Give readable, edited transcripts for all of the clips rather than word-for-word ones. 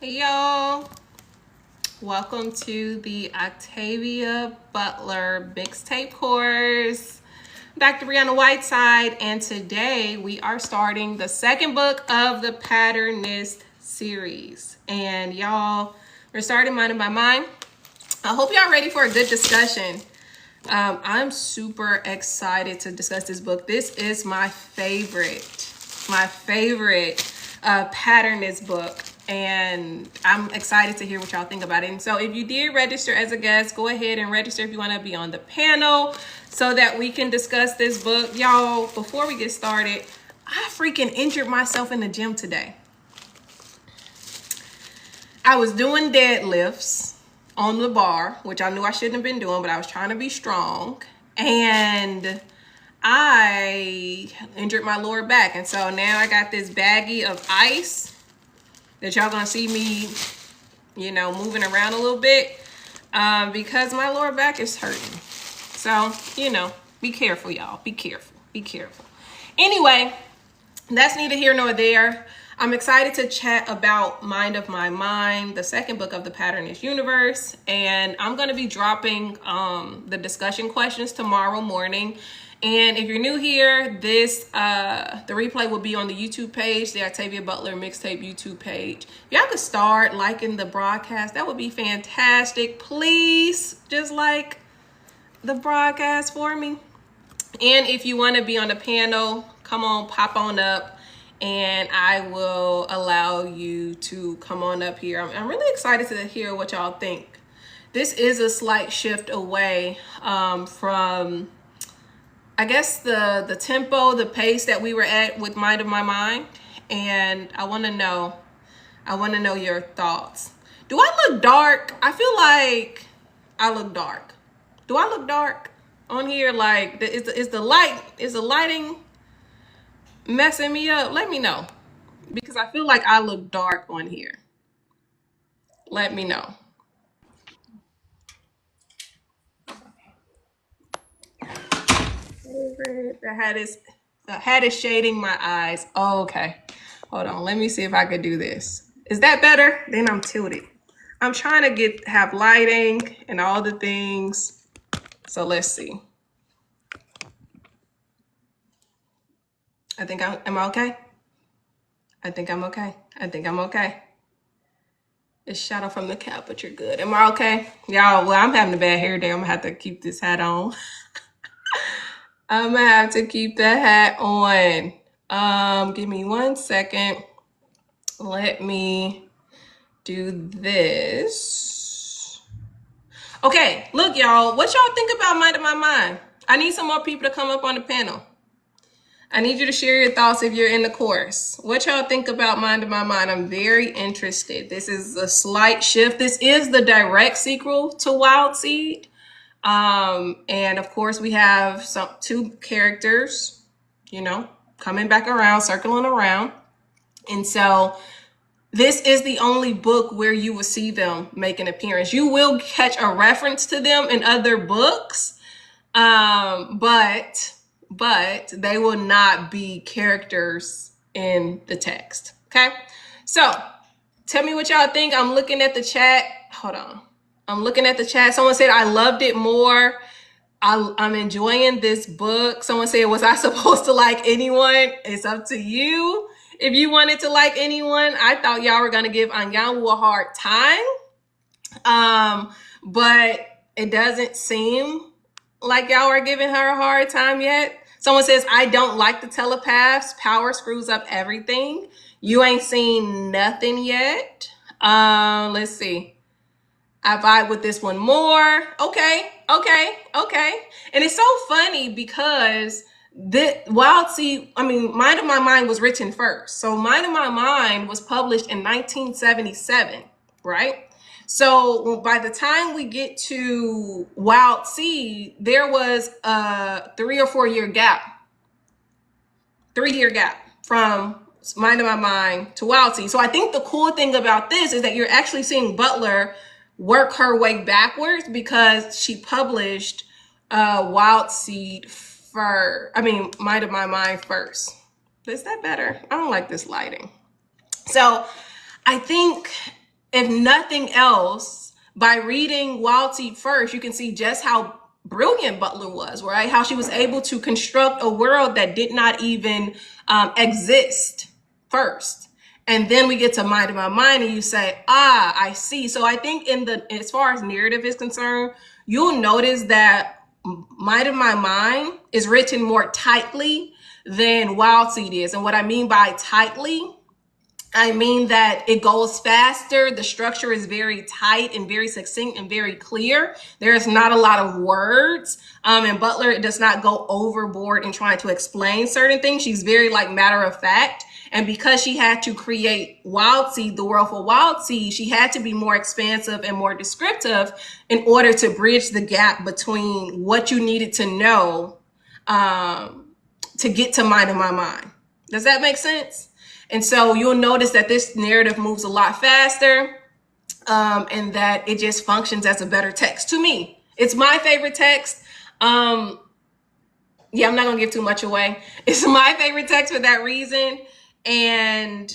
Hey y'all, welcome to the Octavia Butler mixtape course. I'm Dr. Brianna Whiteside, and today we are starting the second book of the Patternist series. And y'all, we're starting Mind of My Mind. I hope y'all ready for a good discussion. I'm super excited to discuss this book. This is my favorite Patternist book. And I'm excited to hear what y'all think about it. And so if you did register as a guest, go ahead and register if you want to be on the panel so that we can discuss this book. Y'all, before we get started, I freaking injured myself in the gym today. I was doing deadlifts on the bar, which I knew I shouldn't have been doing, but I was trying to be strong. And I injured my lower back. And so now I got this baggie of ice that y'all gonna see me, moving around a little bit because my lower back is hurting. So, be careful, y'all. Be careful. Be careful. Anyway, that's neither here nor there. I'm excited to chat about Mind of My Mind, the second book of the Patternist universe. And I'm going to be dropping the discussion questions tomorrow morning. And if you're new here, the replay will be on the YouTube page, the Octavia Butler mixtape YouTube page. If y'all could start liking the broadcast, that would be fantastic. Please, just like the broadcast for me. And if you want to be on the panel, come on, pop on up, and I will allow you to come on up here. I'm really excited to hear what y'all think. This is a slight shift away from, I guess, the tempo, the pace that we were at with Mind of My Mind. And I want to know your thoughts. Do I look dark? I feel like I look dark. Do I look dark on here? Like, is the lighting messing me up? Let me know, because I feel like I look dark on here. Let me know. The hat is shading my eyes. Oh, okay. Hold on. Let me see if I could do this. Is that better? Then I'm tilted. I'm trying to have lighting and all the things. So let's see. Am I okay? I think I'm okay. I think I'm okay. It's shadow from the cap, but you're good. Am I okay? Y'all, well, I'm having a bad hair day. I'm gonna have to keep this hat on. I'm gonna have to keep the hat on. Give me 1 second. Let me do this. Okay, look, y'all. What y'all think about Mind of My Mind? I need some more people to come up on the panel. I need you to share your thoughts if you're in the course. What y'all think about Mind of My Mind? I'm very interested. This is a slight shift. This is the direct sequel to Wild Seed. And of course we have two characters, coming back around, circling around. And so this is the only book where you will see them make an appearance. You will catch a reference to them in other books, but they will not be characters in the text. Okay, so tell me what y'all think. I'm looking at the chat. Hold on. I'm looking at the chat. Someone said, I loved it more. I'm enjoying this book. Someone said, was I supposed to like anyone? It's up to you. If you wanted to like anyone, I thought y'all were going to give Anyanwu a hard time. But it doesn't seem like y'all are giving her a hard time yet. Someone says, I don't like the telepaths. Power screws up everything. You ain't seen nothing yet. Let's see. I vibe with this one more. Okay. And it's so funny because Mind of My Mind was written first. So Mind of My Mind was published in 1977, right? So by the time we get to Wild Seed, there was a 3 or 4 year gap. 3-year gap from Mind of My Mind to Wild Seed. So I think the cool thing about this is that you're actually seeing Butler work her way backwards because she published Wild Seed Mind of My Mind first. Is that better? I don't like this lighting. So I think if nothing else, by reading Wild Seed first, you can see just how brilliant Butler was, right? How she was able to construct a world that did not even exist first. And then we get to Mind of My Mind and you say, ah, I see. So I think as far as narrative is concerned, you'll notice that Mind of My Mind is written more tightly than Wild Seed is. And what I mean by tightly, I mean that it goes faster. The structure is very tight and very succinct and very clear. There's not a lot of words. And Butler does not go overboard in trying to explain certain things. She's very like matter of fact. And because she had to create Wild Seed, the world for Wild Seed, she had to be more expansive and more descriptive in order to bridge the gap between what you needed to know to get to Mind of My Mind. Does that make sense? And so you'll notice that this narrative moves a lot faster and that it just functions as a better text to me. It's my favorite text. Yeah, I'm not gonna give too much away. It's my favorite text for that reason. And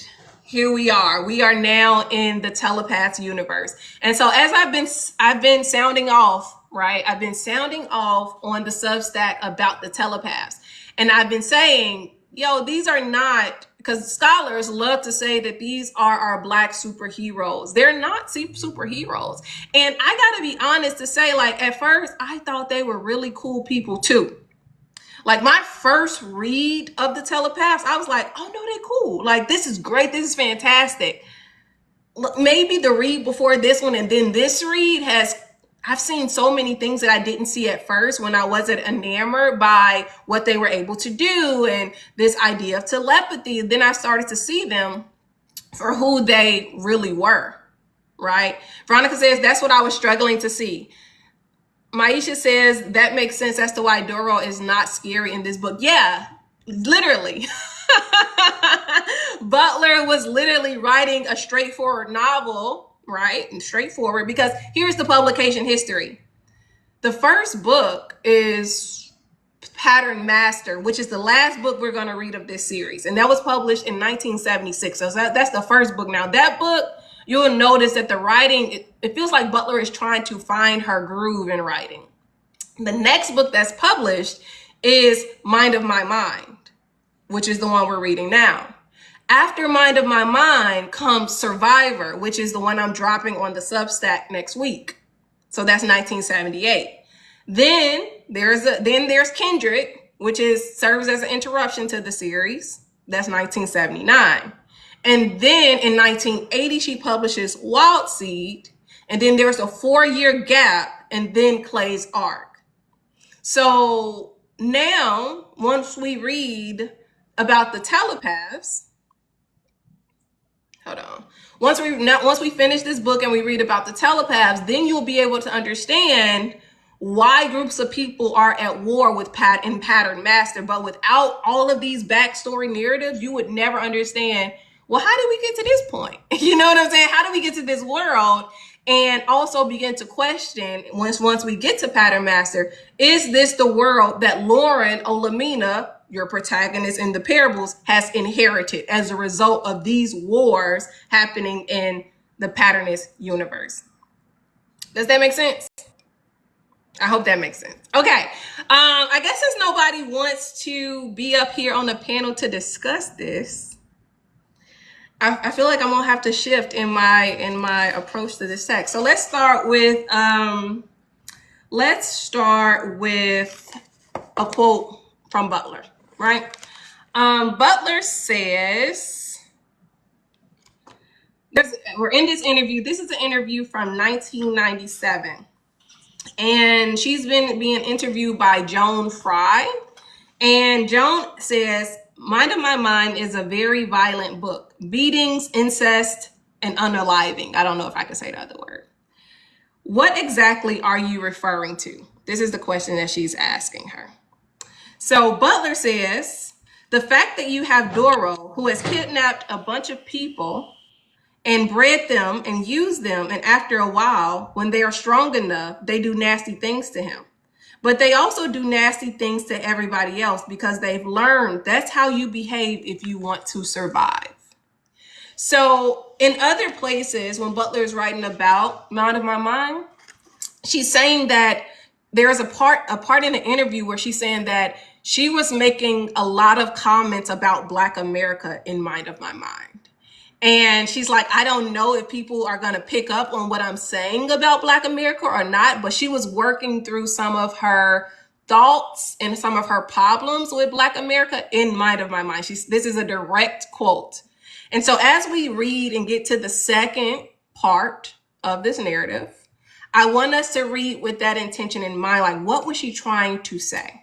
here we are. We are now in the telepath universe. And so as I've been sounding off, right? I've been sounding off on the Substack about the telepaths. And I've been saying, yo, these are not, because scholars love to say that these are our Black superheroes. They're not superheroes. And I gotta be honest to say, like, at first, I thought they were really cool people too. Like my first read of the telepaths, I was like, oh no, they're cool. Like, this is great. This is fantastic. Maybe the read before this one and then this read I've seen so many things that I didn't see at first when I wasn't enamored by what they were able to do and this idea of telepathy. Then I started to see them for who they really were, right? Veronica says, that's what I was struggling to see. Maisha says, that makes sense as to why Doro is not scary in this book. Yeah, literally. Butler was literally writing a straightforward novel, right? And straightforward, because here's the publication history. The first book is Pattern Master, which is the last book we're going to read of this series. And that was published in 1976. So that's the first book. Now, that book, you'll notice that the writing, it feels like Butler is trying to find her groove in writing. The next book that's published is Mind of My Mind, which is the one we're reading now. After Mind of My Mind comes Survivor, which is the one I'm dropping on the Substack next week. So that's 1978. Then there's Kindred, which serves as an interruption to the series. That's 1979. And then in 1980, she publishes Wild Seed. And then there's a 4-year gap and then Clay's Ark. So now, once we read about the telepaths, hold on. Once we finish this book and we read about the telepaths, then you'll be able to understand why groups of people are at war with Pattern Master. But without all of these backstory narratives, you would never understand, well, how did we get to this point? You know what I'm saying? How do we get to this world? And also begin to question, once we get to Pattern Master, is this the world that Lauren Olamina, your protagonist in the parables, has inherited as a result of these wars happening in the Patternist universe? Does that make sense? I hope that makes sense. Okay. I guess since nobody wants to be up here on the panel to discuss this, I feel like I'm gonna have to shift in my approach to this text. So let's start with a quote from Butler, right? Butler says, we're in this interview. This is an interview from 1997. And she's been being interviewed by Joan Fry. And Joan says, Mind of My Mind is a very violent book. Beatings, incest, and unaliving. I don't know if I can say the other word. What exactly are you referring to? This is the question that she's asking her. So Butler says, the fact that you have Doro, who has kidnapped a bunch of people and bred them and used them, and after a while, when they are strong enough, they do nasty things to him. But they also do nasty things to everybody else because they've learned that's how you behave if you want to survive. So in other places, when Butler is writing about Mind of My Mind, she's saying that there's a part in the interview where she's saying that she was making a lot of comments about Black America in Mind of My Mind. And she's like, I don't know if people are going to pick up on what I'm saying about Black America or not, but she was working through some of her thoughts and some of her problems with Black America in Mind of My Mind. This is a direct quote. And so as we read and get to the second part of this narrative, I want us to read with that intention in mind. Like, what was she trying to say?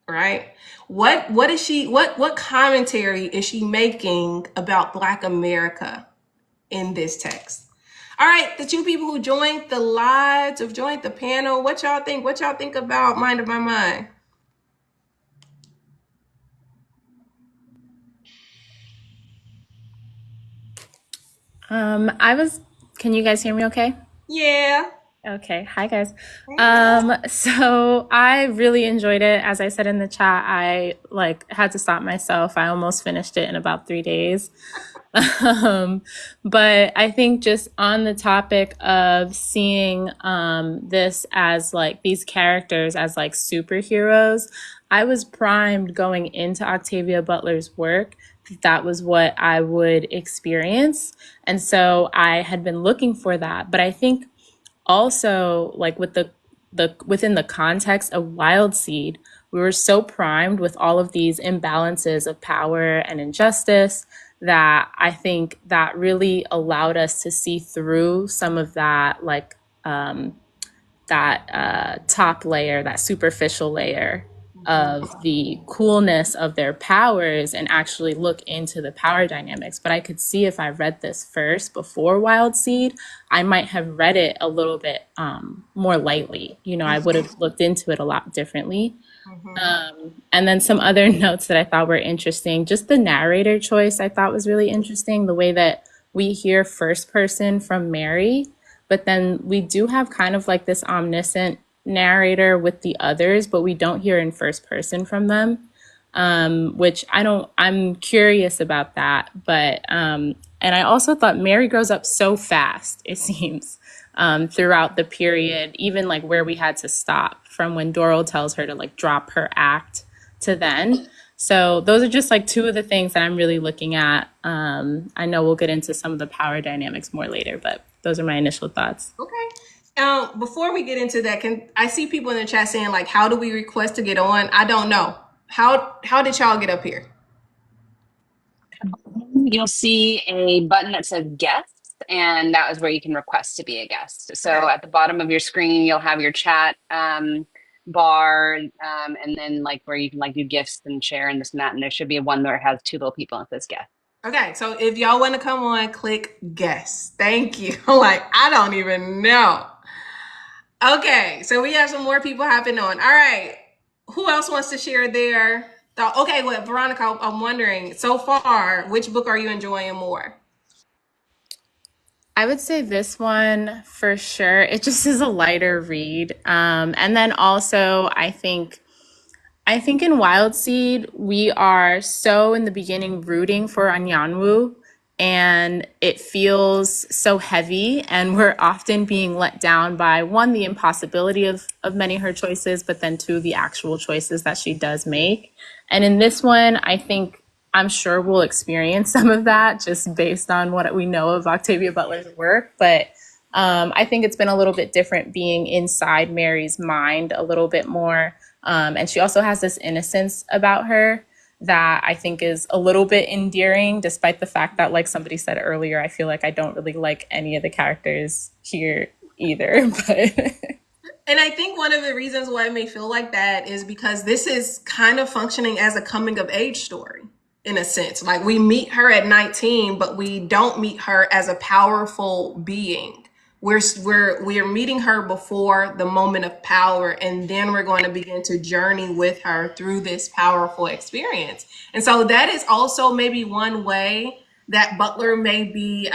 Right? What is she what commentary is she making about Black America in this text? All right, the two people who joined the live, who joined the panel, what y'all think? What y'all think about Mind of My Mind? Can you guys hear me okay? Yeah. Okay. Hi guys. So I really enjoyed it. As I said in the chat, I had to stop myself. I almost finished it in about 3 days. Um, but I think just on the topic of seeing this as like these characters as like superheroes, I was primed going into Octavia Butler's work. That was what I would experience. And so I had been looking for that. But I think also like with the within the context of Wild Seed, we were so primed with all of these imbalances of power and injustice that I think that really allowed us to see through some of that top layer, that superficial layer of the coolness of their powers and actually look into the power dynamics. But I could see if I read this first before Wild Seed, I might have read it a little bit more lightly. You know, I would have looked into it a lot differently. And then some other notes that I thought were interesting. Just the narrator choice I thought was really interesting. The way that we hear first person from Mary, but then we do have kind of like this omniscient narrator with the others, but we don't hear in first person from them, which I'm curious about that. But, and I also thought Mary grows up so fast, it seems, throughout the period, even like where we had to stop from when Doral tells her to like drop her act to then. So those are just like two of the things that I'm really looking at. I know we'll get into some of the power dynamics more later, but those are my initial thoughts. Okay. Before we get into that, can I see people in the chat saying like, how do we request to get on? I don't know. How did y'all get up here? You'll see a button that says guests, and that is where you can request to be a guest. So at the bottom of your screen, you'll have your chat bar, and then like where you can like do gifts and share and this and that. And there should be one where it has two little people and it says guest. Okay, so if y'all want to come on, click guest. Thank you. Like, I don't even know. Okay, so we have some more people hopping on. All right, who else wants to share their thought? Okay, well, Veronica, I'm wondering, so far, which book are you enjoying more? I would say this one for sure. It just is a lighter read. And then also, I think in Wild Seed, we are so in the beginning rooting for Anyanwu, and it feels so heavy, and we're often being let down by one, the impossibility of many of her choices, but then two, the actual choices that she does make. And in this one, I think I'm sure we'll experience some of that just based on what we know of Octavia Butler's work. But I think it's been a little bit different being inside Mary's mind a little bit more. And she also has this innocence about her that I think is a little bit endearing, despite the fact that, like somebody said earlier, I feel like I don't really like any of the characters here either. But And I think one of the reasons why it may feel like that is because this is kind of functioning as a coming of age story in a sense. Like, we meet her at 19, but we don't meet her as a powerful being. We're meeting her before the moment of power, and then we're going to begin to journey with her through this powerful experience. And so that is also maybe one way that Butler may be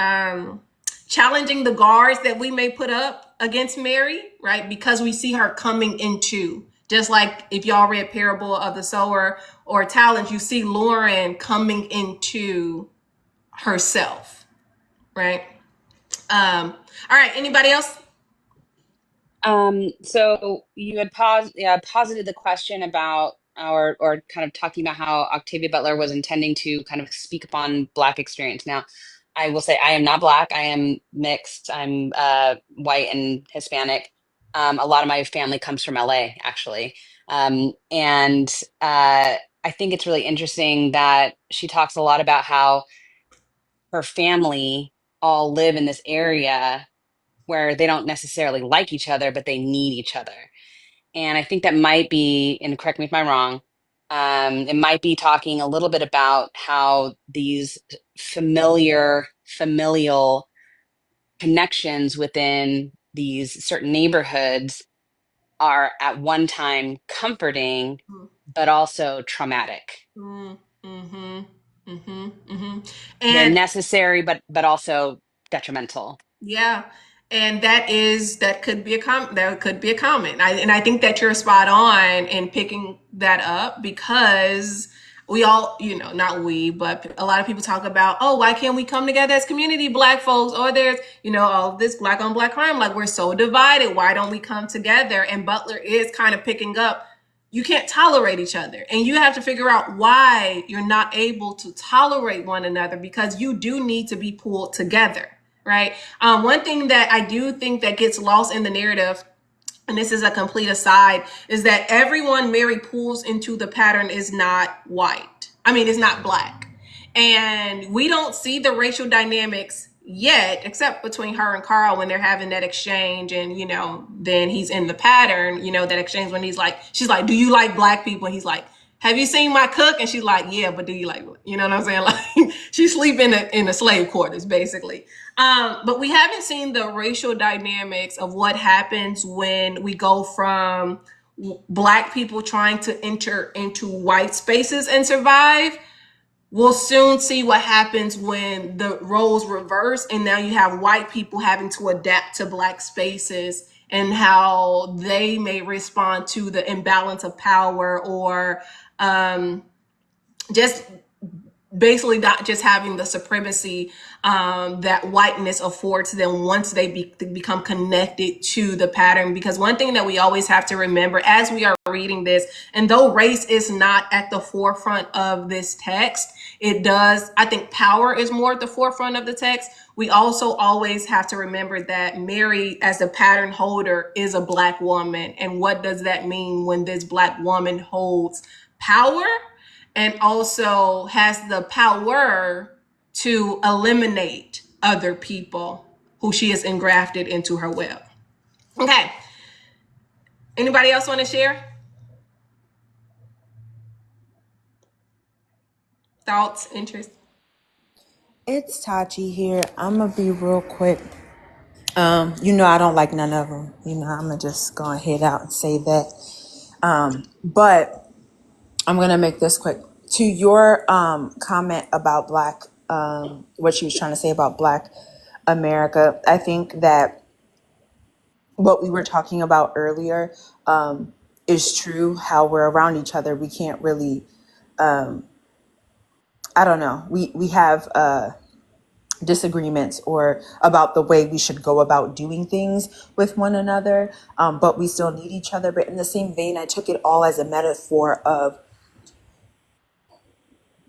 challenging the guards that we may put up against Mary, right? Because we see her coming into, just like if y'all read Parable of the Sower or Talents, you see Lauren coming into herself, right? All right, anybody else? So you had posited the question about or kind of talking about how Octavia Butler was intending to kind of speak upon Black experience. Now, I will say I am not Black. I am mixed. I'm white and Hispanic. A lot of my family comes from LA, actually. And I think it's really interesting that she talks a lot about how her family all live in this area where they don't necessarily like each other, but they need each other. And I think that might be, and correct me if I'm wrong, it might be talking a little bit about how these familial connections within these certain neighborhoods are at one time comforting, but also traumatic. Mm-hmm. Mm-hmm. Mm-hmm. They're And necessary, but also detrimental. yeah, and that could be a that could be a comment. And I think that you're spot on in picking that up because we all, not we, but a lot of people talk about, oh, why can't we come together as community, Black folks? Or there's, all this Black on Black crime, like we're so divided. Why don't we come together? And Butler is kind of picking up. You can't tolerate each other, and you have to figure out why you're not able to tolerate one another because you do need to be pulled together, right? One thing that I do think that gets lost in the narrative, and this is a complete aside, is that everyone Mary pulls into the pattern is not white. I mean, it's not Black. And we don't see the racial dynamics yet, except between her and Carl when they're having that exchange. And, then he's in the pattern, that exchange when she's like, do you like Black people? And he's like, have you seen my cook? And she's like, yeah, but do you like, you know what I'm saying? Like she's sleeping in the slave quarters, basically. But we haven't seen the racial dynamics of what happens when we go from Black people trying to enter into white spaces and survive. We'll soon see what happens when the roles reverse and now you have white people having to adapt to Black spaces and how they may respond to the imbalance of power or just basically not just having the supremacy that whiteness affords them once they become connected to the pattern. Because one thing that we always have to remember as we are reading this, and though race is not at the forefront of this text, it does, I think power is more at the forefront of the text. We also always have to remember that Mary, as the pattern holder, is a Black woman. And what does that mean when this Black woman holds power and also has the power to eliminate other people who she has engrafted into her web? Okay. Anybody else want to share? Thoughts, interests? It's Tachi here. I'm gonna be real quick. I don't like none of them. I'm gonna just go ahead out and say that. But I'm gonna make this quick. To your comment about Black, what she was trying to say about Black America, I think that what we were talking about earlier is true. How we're around each other, we can't really. I don't know. We have disagreements or about the way we should go about doing things with one another, but we still need each other. But in the same vein, I took it all as a metaphor of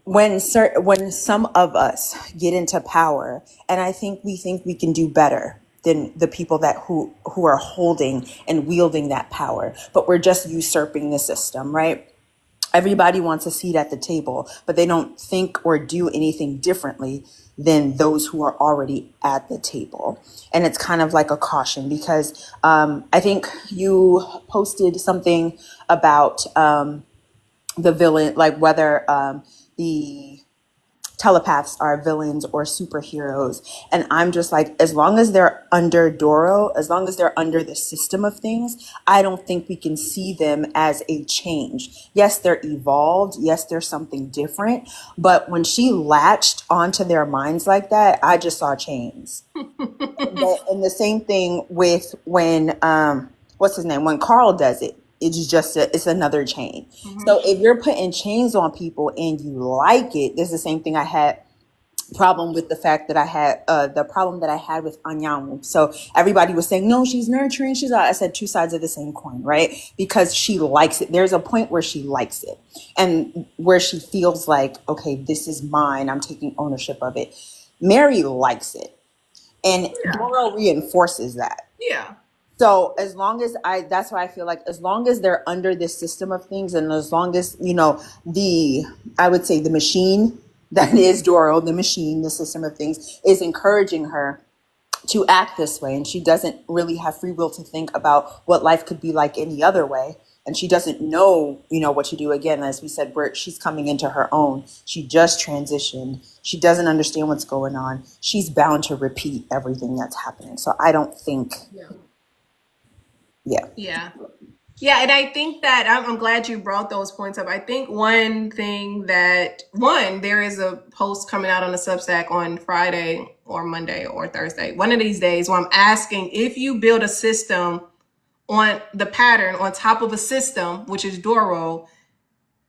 when some of us get into power, and I think we can do better than the people who are holding and wielding that power, but we're just usurping the system, right? Everybody wants a seat at the table, but they don't think or do anything differently than those who are already at the table. And it's kind of like a caution because I think you posted something about the villain, like whether the telepaths are villains or superheroes. And I'm just like, as long as they're under Doro, as long as they're under the system of things, I don't think we can see them as a change. Yes, they're evolved. Yes, there's something different. But when she latched onto their minds like that, I just saw chains. And the same thing with when, what's his name? When Carl does it, it's another chain. Mm-hmm. So if you're putting chains on people and you like it, this is the same thing I had problem with the fact that I had the problem that I had with Anyanwu. So everybody was saying, no, she's nurturing. I said two sides of the same coin, right? Because she likes it. There's a point where she likes it and where she feels like, okay, this is mine. I'm taking ownership of it. Mary likes it. And Doro reinforces that. Yeah. So as long as that's why I feel like as long as they're under this system of things, and as long as, I would say the machine that is Doro, the machine, the system of things is encouraging her to act this way. And she doesn't really have free will to think about what life could be like any other way. And she doesn't know, what to do. Again, as we said, where she's coming into her own. She just transitioned. She doesn't understand what's going on. She's bound to repeat everything that's happening. So I don't think... Yeah, and I think that I'm glad you brought those points up. I think one thing there is a post coming out on the Substack on Friday or Monday or Thursday, one of these days, where I'm asking if you build a system on the pattern on top of a system, which is Doro,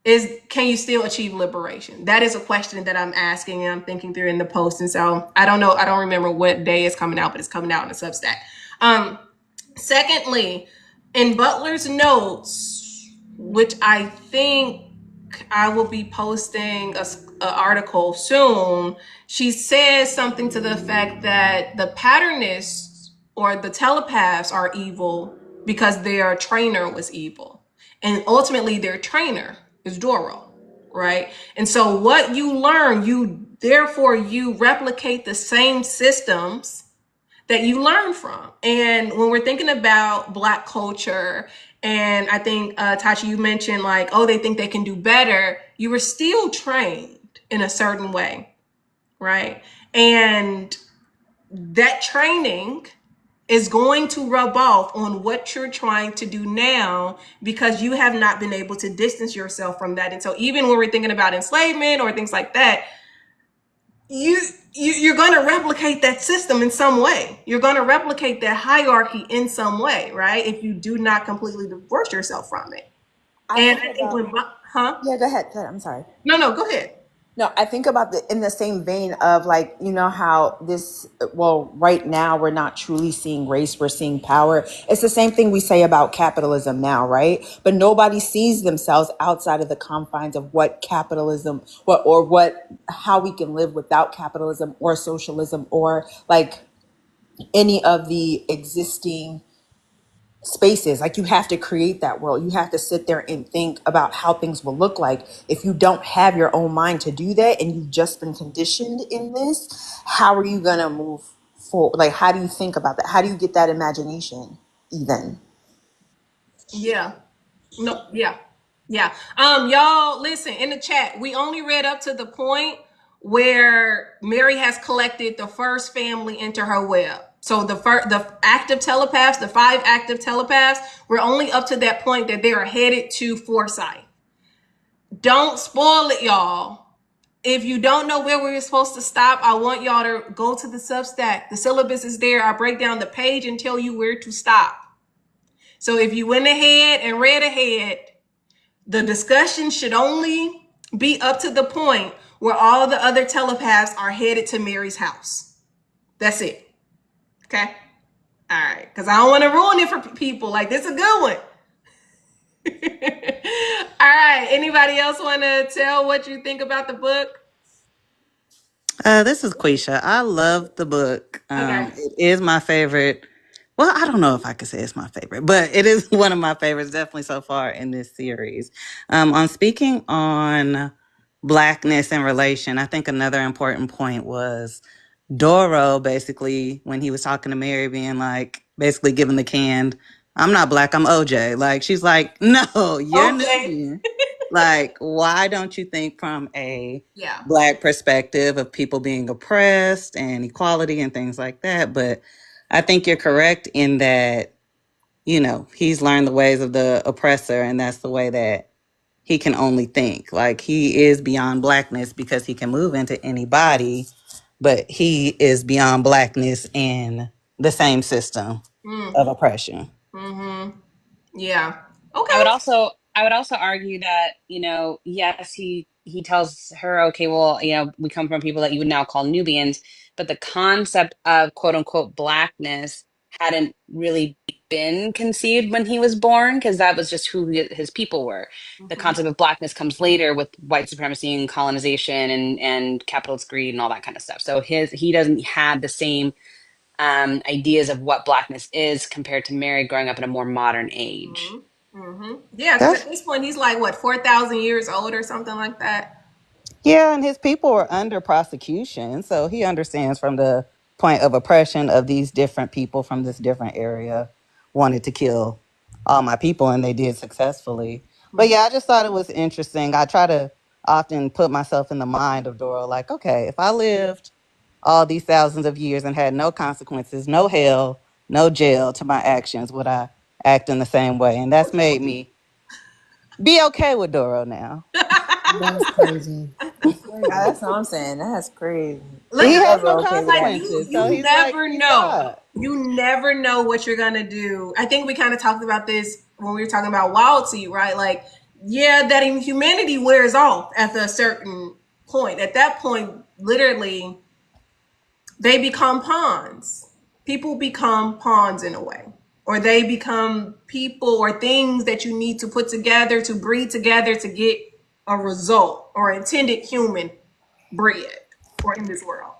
can you still achieve liberation? That is a question that I'm asking and I'm thinking through in the post. And so I don't know, I don't remember what day it's coming out, but it's coming out in the Substack. Secondly, in Butler's notes, which I think I will be posting an article soon, she says something to the effect that the patternists or the telepaths are evil because their trainer was evil. And ultimately their trainer is Doro, right? And so what you learn, you replicate the same systems that you learn from. And when we're thinking about Black culture, and I think, Tachi, you mentioned like, oh, they think they can do better. You were still trained in a certain way, right? And that training is going to rub off on what you're trying to do now because you have not been able to distance yourself from that. And so even when we're thinking about enslavement or things like that, you're going to replicate that system in some way. You're going to replicate that hierarchy in some way, right? If you do not completely divorce yourself from it. Yeah, go ahead. I'm sorry. No, go ahead. No, I think about in the same vein of like, how right now we're not truly seeing race, we're seeing power. It's the same thing we say about capitalism now, right? But nobody sees themselves outside of the confines of what capitalism, how we can live without capitalism or socialism or like any of the existing spaces. Like you have to create that world. You have to sit there and think about how things will look like. If you don't have your own mind to do that and you've just been conditioned in this, how are you going to move forward? Like, how do you think about that? How do you get that imagination even? Yeah. No, yeah. Yeah. Y'all listen in the chat. We only read up to the point where Mary has collected the first family into her web. So the active telepaths, the 5 active telepaths, we're only up to that point that they are headed to Foresight. Don't spoil it, y'all. If you don't know where we're supposed to stop, I want y'all to go to the Substack. The syllabus is there. I break down the page and tell you where to stop. So if you went ahead and read ahead, the discussion should only be up to the point where all the other telepaths are headed to Mary's house. That's it. Okay? All right. Because I don't want to ruin it for people. Like, this is a good one. All right. Anybody else want to tell what you think about the book? This is Quisha. I love the book. Okay. It is my favorite. Well, I don't know if I could say it's my favorite, but it is one of my favorites, definitely so far in this series. On speaking on Blackness and relation, I think another important point was Doro, basically, when he was talking to Mary, being like, basically giving the canned, I'm not Black, I'm OJ. Like, she's like, no, you're Nubian. Like, why don't you think from a Black perspective of people being oppressed and equality and things like that? But I think you're correct in that, he's learned the ways of the oppressor, and that's the way that he can only think. Like, he is beyond Blackness because he can move into any body, but he is beyond Blackness in the same system of oppression. Yeah. Okay. I would also argue that, yes, he he tells her, okay, well, we come from people that you would now call Nubians, but the concept of quote unquote blackness hadn't really been conceived when he was born, because that was just who his people were. The concept of blackness comes later with white supremacy and colonization and capitalist greed and all that kind of stuff. So he doesn't have the same ideas of what blackness is compared to Mary growing up in a more modern age. Yeah, because at this point he's like what, 4,000 years old or something like that. Yeah, and his people were under prosecution, so he understands from the point of oppression of these different people from this different area wanted to kill all my people, and they did successfully. But yeah, I just thought it was interesting. I try to often put myself in the mind of Dora, like, okay, if I lived all these thousands of years and had no consequences, no hell, no jail to my actions, would I act in the same way? And that's made me be okay with Doro now. That's crazy. That's what I'm saying. That's crazy. Look He at has it, no Okay with like that. consequences, so you he's like, never he's know. God. You never know what you're gonna do. I think we kind of talked about this when we were talking about Wild Seed, right? Like, yeah, that humanity wears off at a certain point. At that point, literally, they become pawns. People become pawns in a way, or they become people or things that you need to put together to breed together to get a result or intended human breed or in this world.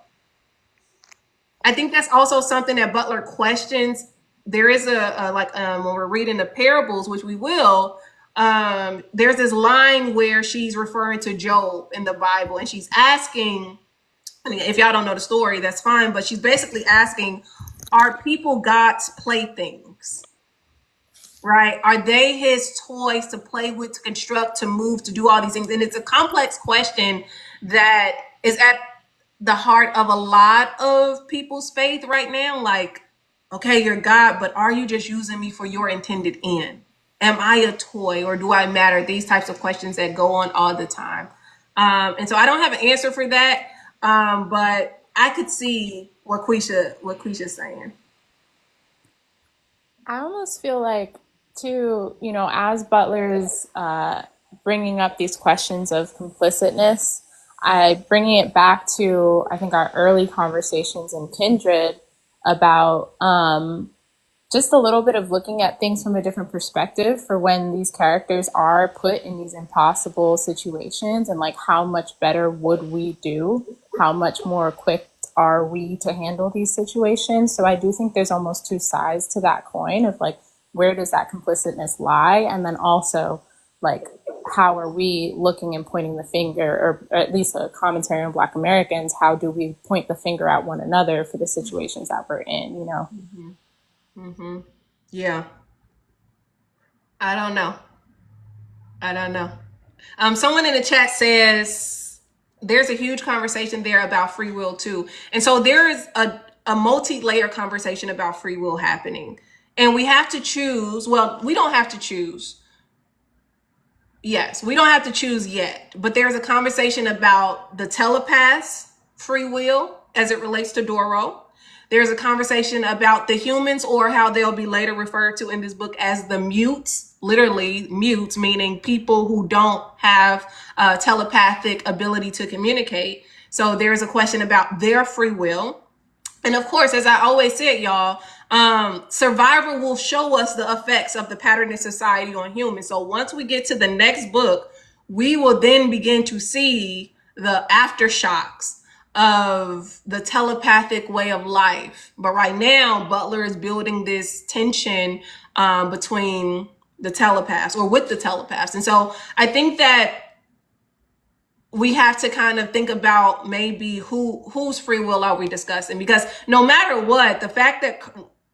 I think that's also something that Butler questions. There is a like when we're reading the parables, which we will, there's this line where she's referring to Job in the Bible, and she's asking, I mean, if y'all don't know the story, that's fine, but she's basically asking, are people God's playthings? Right? Are they his toys to play with, to construct, to move, to do all these things? And it's a complex question that is at the heart of a lot of people's faith right now. Like, okay, you're God, but are you just using me for your intended end? Am I a toy or do I matter? These types of questions that go on all the time. And so I don't have an answer for that. But I could see what Quisha's saying. I almost feel like, too, as Butler's bringing up these questions of complicitness, bringing it back to, I think, our early conversations in Kindred about just a little bit of looking at things from a different perspective for when these characters are put in these impossible situations, and like how much better would we do? How much more equipped are we to handle these situations? So I do think there's almost two sides to that coin of like, where does that complicitness lie? And then also like, how are we looking and pointing the finger, or at least a commentary on Black Americans, how do we point the finger at one another for the situations that we're in, Yeah. I don't know. Someone in the chat says there's a huge conversation there about free will too. And so there is a multi-layer conversation about free will happening. And we have to choose. Well, we don't have to choose. Yes, we don't have to choose yet. But there's a conversation about the telepath's free will as it relates to Doro. There's a conversation about the humans, or how they'll be later referred to in this book as the mutes, literally mutes, meaning people who don't have telepathic ability to communicate. So there's a question about their free will. And of course, as I always said, y'all, survival will show us the effects of the pattern in society on humans. So once we get to the next book, we will then begin to see the aftershocks of the telepathic way of life. But right now, Butler is building this tension between the telepaths, or with the telepaths. And so I think that we have to kind of think about maybe whose free will are we discussing, because no matter what, the fact that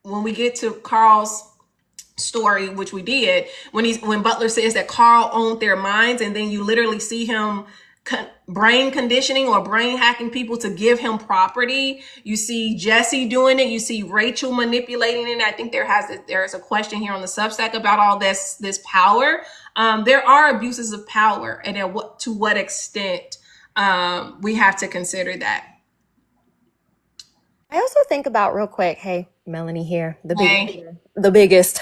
when we get to Carl's story, which we did, when Butler says that Carl owned their minds, and then you literally see him brain conditioning or brain hacking people to give him property. You see Jesse doing it. You see Rachel manipulating it. I think there's a question here on the Substack about all this power. There are abuses of power, and to what extent we have to consider that. I also think about, real quick, hey, Melanie here, the biggest.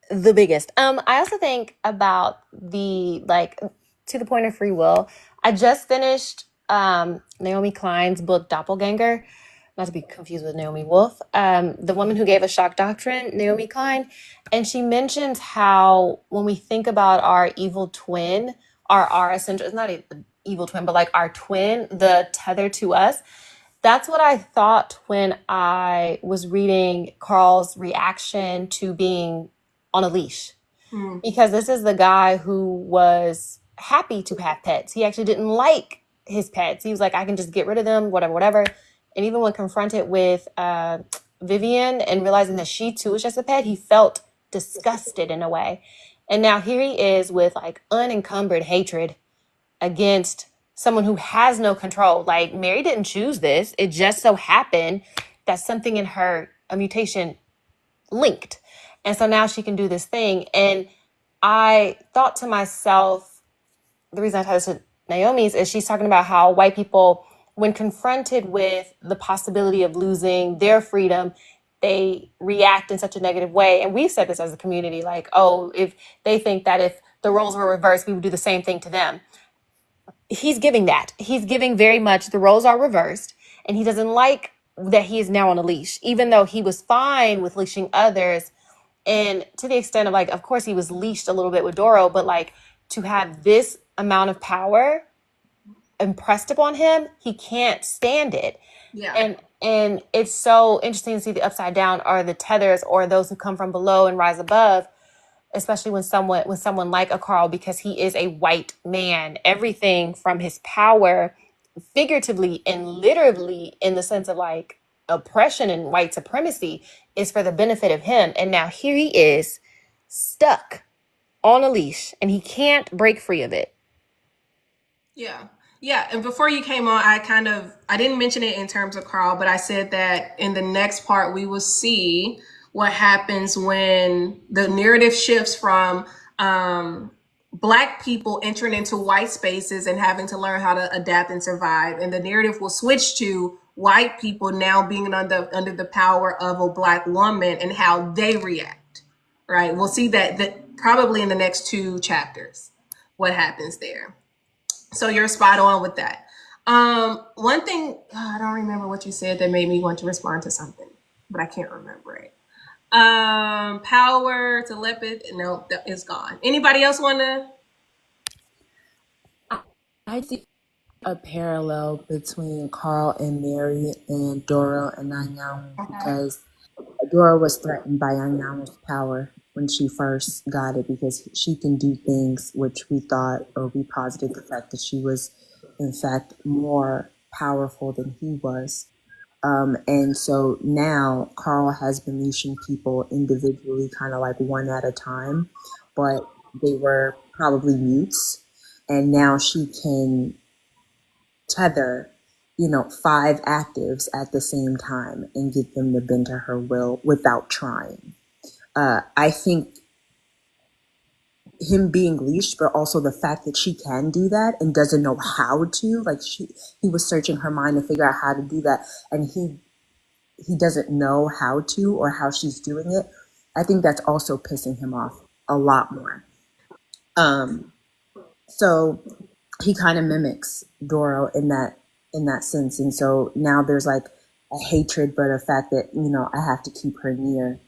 The biggest. I also think about the, like, to the point of free will, I just finished Naomi Klein's book Doppelganger, not to be confused with Naomi Wolf, the woman who gave us shock doctrine, Naomi Klein. And she mentions how when we think about our evil twin, our essential, it's not an evil twin, but like our twin, the tether to us. That's what I thought when I was reading Carl's reaction to being on a leash. Because this is the guy who was happy to have pets. He actually didn't like his pets. He was like, I can just get rid of them, whatever. And even when confronted with Vivian and realizing that she too was just a pet, he felt disgusted in a way. And now here he is with like unencumbered hatred against someone who has no control. Like, Mary didn't choose this. It just so happened that something in her, a mutation, linked. And so now she can do this thing. And I thought to myself, the reason I tied this to Naomi's is she's talking about how white people, when confronted with the possibility of losing their freedom, they react in such a negative way. And we've said this as a community, like, oh, if they think that if the roles were reversed, we would do the same thing to them. He's giving that. He's giving very much the roles are reversed, and he doesn't like that he is now on a leash, even though he was fine with leashing others. And to the extent of like, of course, he was leashed a little bit with Doro, but like to have this amount of power impressed upon him, he can't stand it. Yeah. And it's so interesting to see the upside down are the tethers or those who come from below and rise above, especially when someone like a Carl, because he is a white man. Everything from his power, figuratively and literally, in the sense of like oppression and white supremacy, is for the benefit of him. And now here he is stuck on a leash and he can't break free of it. Yeah. Yeah. And before you came on, I didn't mention it in terms of Carl, but I said that in the next part, we will see what happens when the narrative shifts from Black people entering into white spaces and having to learn how to adapt and survive. And the narrative will switch to white people now being under the power of a Black woman and how they react. Right. We'll see that probably in the next 2 chapters, what happens there. So you're spot on with that. One thing, I don't remember what you said that made me want to respond to something, but I can't remember it. Power, telepathy, no, that is gone. Anybody else want to? I see a parallel between Carl and Mary and Doro and Anyanwu because Dora was threatened by Anyanwu's power when she first got it because she can do things which we thought, or we posited the fact that she was in fact more powerful than he was. And so now Carl has been leashing people individually, kind of like one at a time, but they were probably mutes. And now she can tether, 5 actives at the same time and get them to bend to her will without trying. I think him being leashed, but also the fact that she can do that and doesn't know how to, like he was searching her mind to figure out how to do that, and he doesn't know how to or how she's doing it. I think that's also pissing him off a lot more. So he kind of mimics Doro in that sense, and so now there's like a hatred, but a fact that I have to keep her near.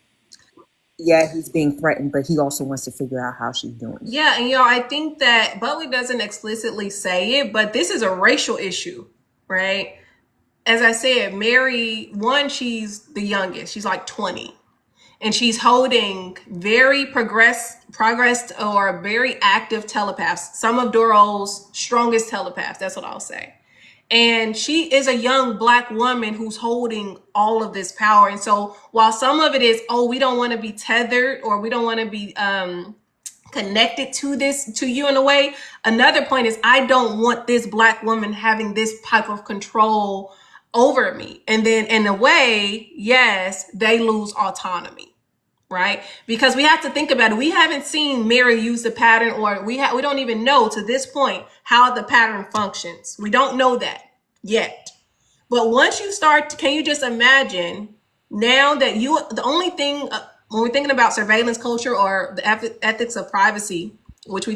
Yeah, he's being threatened, but he also wants to figure out how she's doing. Yeah, and I think that Butler doesn't explicitly say it, but this is a racial issue, right? As I said, Mary, she's the youngest. She's like 20. And she's holding very progressed or very active telepaths. Some of Doro's strongest telepaths, that's what I'll say. And she is a young Black woman who's holding all of this power. And so while some of it is, we don't want to be tethered or we don't want to be connected to you in a way. Another point is I don't want this Black woman having this type of control over me. And then in a way, yes, they lose autonomy. Right? Because we have to think about it. We haven't seen Mary use the pattern, or we don't even know to this point how the pattern functions. We don't know that yet. But once you start, can you just imagine now that the only thing when we're thinking about surveillance culture or the ethics of privacy which we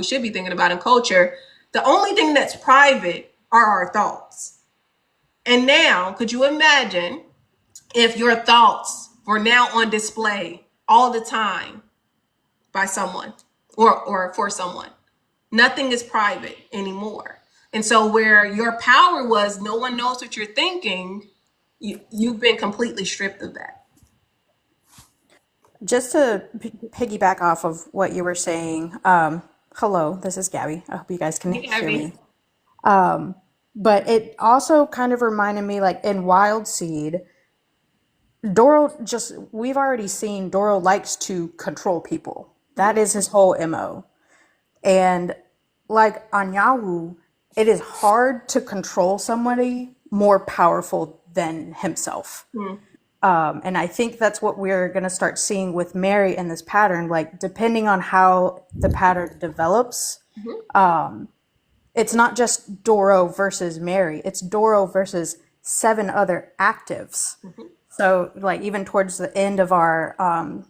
should be thinking about in culture, the only thing that's private are our thoughts. And now, could you imagine if your thoughts were now on display all the time by someone or for someone? Nothing is private anymore. And so where your power was, no one knows what you're thinking, you've been completely stripped of that. Just to piggyback off of what you were saying, hello, this is Gabby. I hope you guys can hear me. But it also kind of reminded me, like in Wild Seed, we've already seen Doro likes to control people. That is his whole MO. And like Anyawu, it is hard to control somebody more powerful than himself. And I think that's what we're going to start seeing with Mary in this pattern. Like, depending on how the pattern develops, it's not just Doro versus Mary, it's Doro versus 7 other actives. So, like, even towards the end of our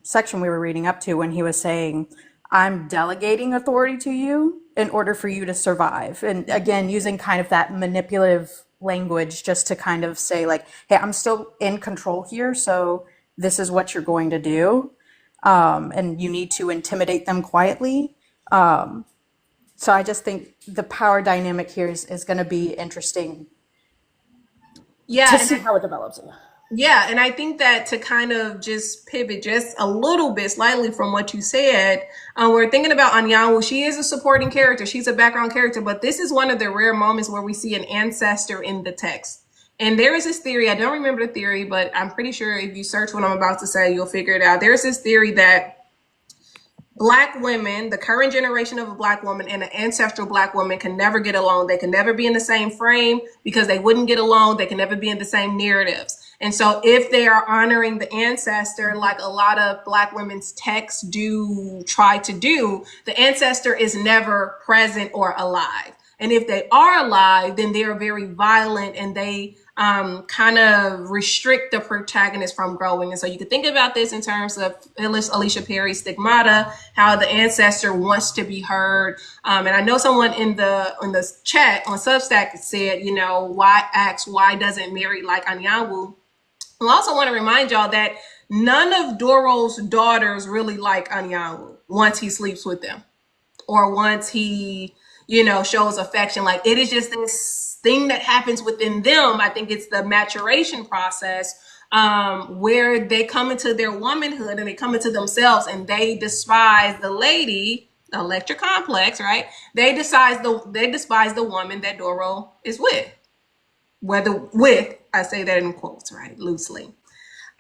section we were reading up to, when he was saying, I'm delegating authority to you in order for you to survive. And again, using kind of that manipulative language just to kind of say, like, hey, I'm still in control here, so this is what you're going to do. And you need to intimidate them quietly. So I just think the power dynamic here is going to be interesting to see how it develops. Yeah, and I think that to kind of just pivot just a little bit slightly from what you said, we're thinking about Anyanwu. She is a supporting character. She's a background character, but this is one of the rare moments where we see an ancestor in the text. And there is this theory, I don't remember the theory, but I'm pretty sure if you search what I'm about to say, you'll figure it out. There's this theory that Black women, the current generation of a Black woman and an ancestral Black woman can never get along. They can never be in the same frame because they wouldn't get along. They can never be in the same narratives. And so if they are honoring the ancestor, like a lot of Black women's texts do try to do, the ancestor is never present or alive. And if they are alive, then they are very violent and they kind of restrict the protagonist from growing. And so you could think about this in terms of Alicia Perry's Stigmata, how the ancestor wants to be heard. And I know someone in the chat on Substack said, why doesn't Mary like Anyanwu? I also want to remind y'all that none of Doro's daughters really like Anyanwu once he sleeps with them or once he, shows affection. Like, it is just this thing that happens within them. I think it's the maturation process where they come into their womanhood and they come into themselves and they despise the lady, Electra complex, right? They despise the woman that Doro is with. I say that in quotes, right? Loosely.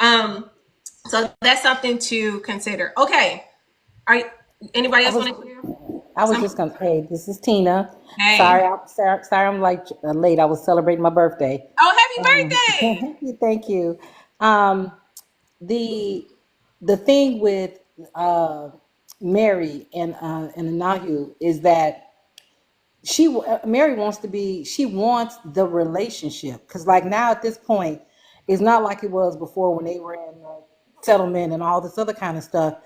So that's something to consider. Okay. Anybody else want to share? I was just going to say, this is Tina. Hey. Sorry, I'm like late. I was celebrating my birthday. Oh, happy birthday. Thank you. The thing with Mary and Anahu is that Mary wants the relationship, because like now at this point, it's not like it was before when they were in settlement and all this other kind of stuff.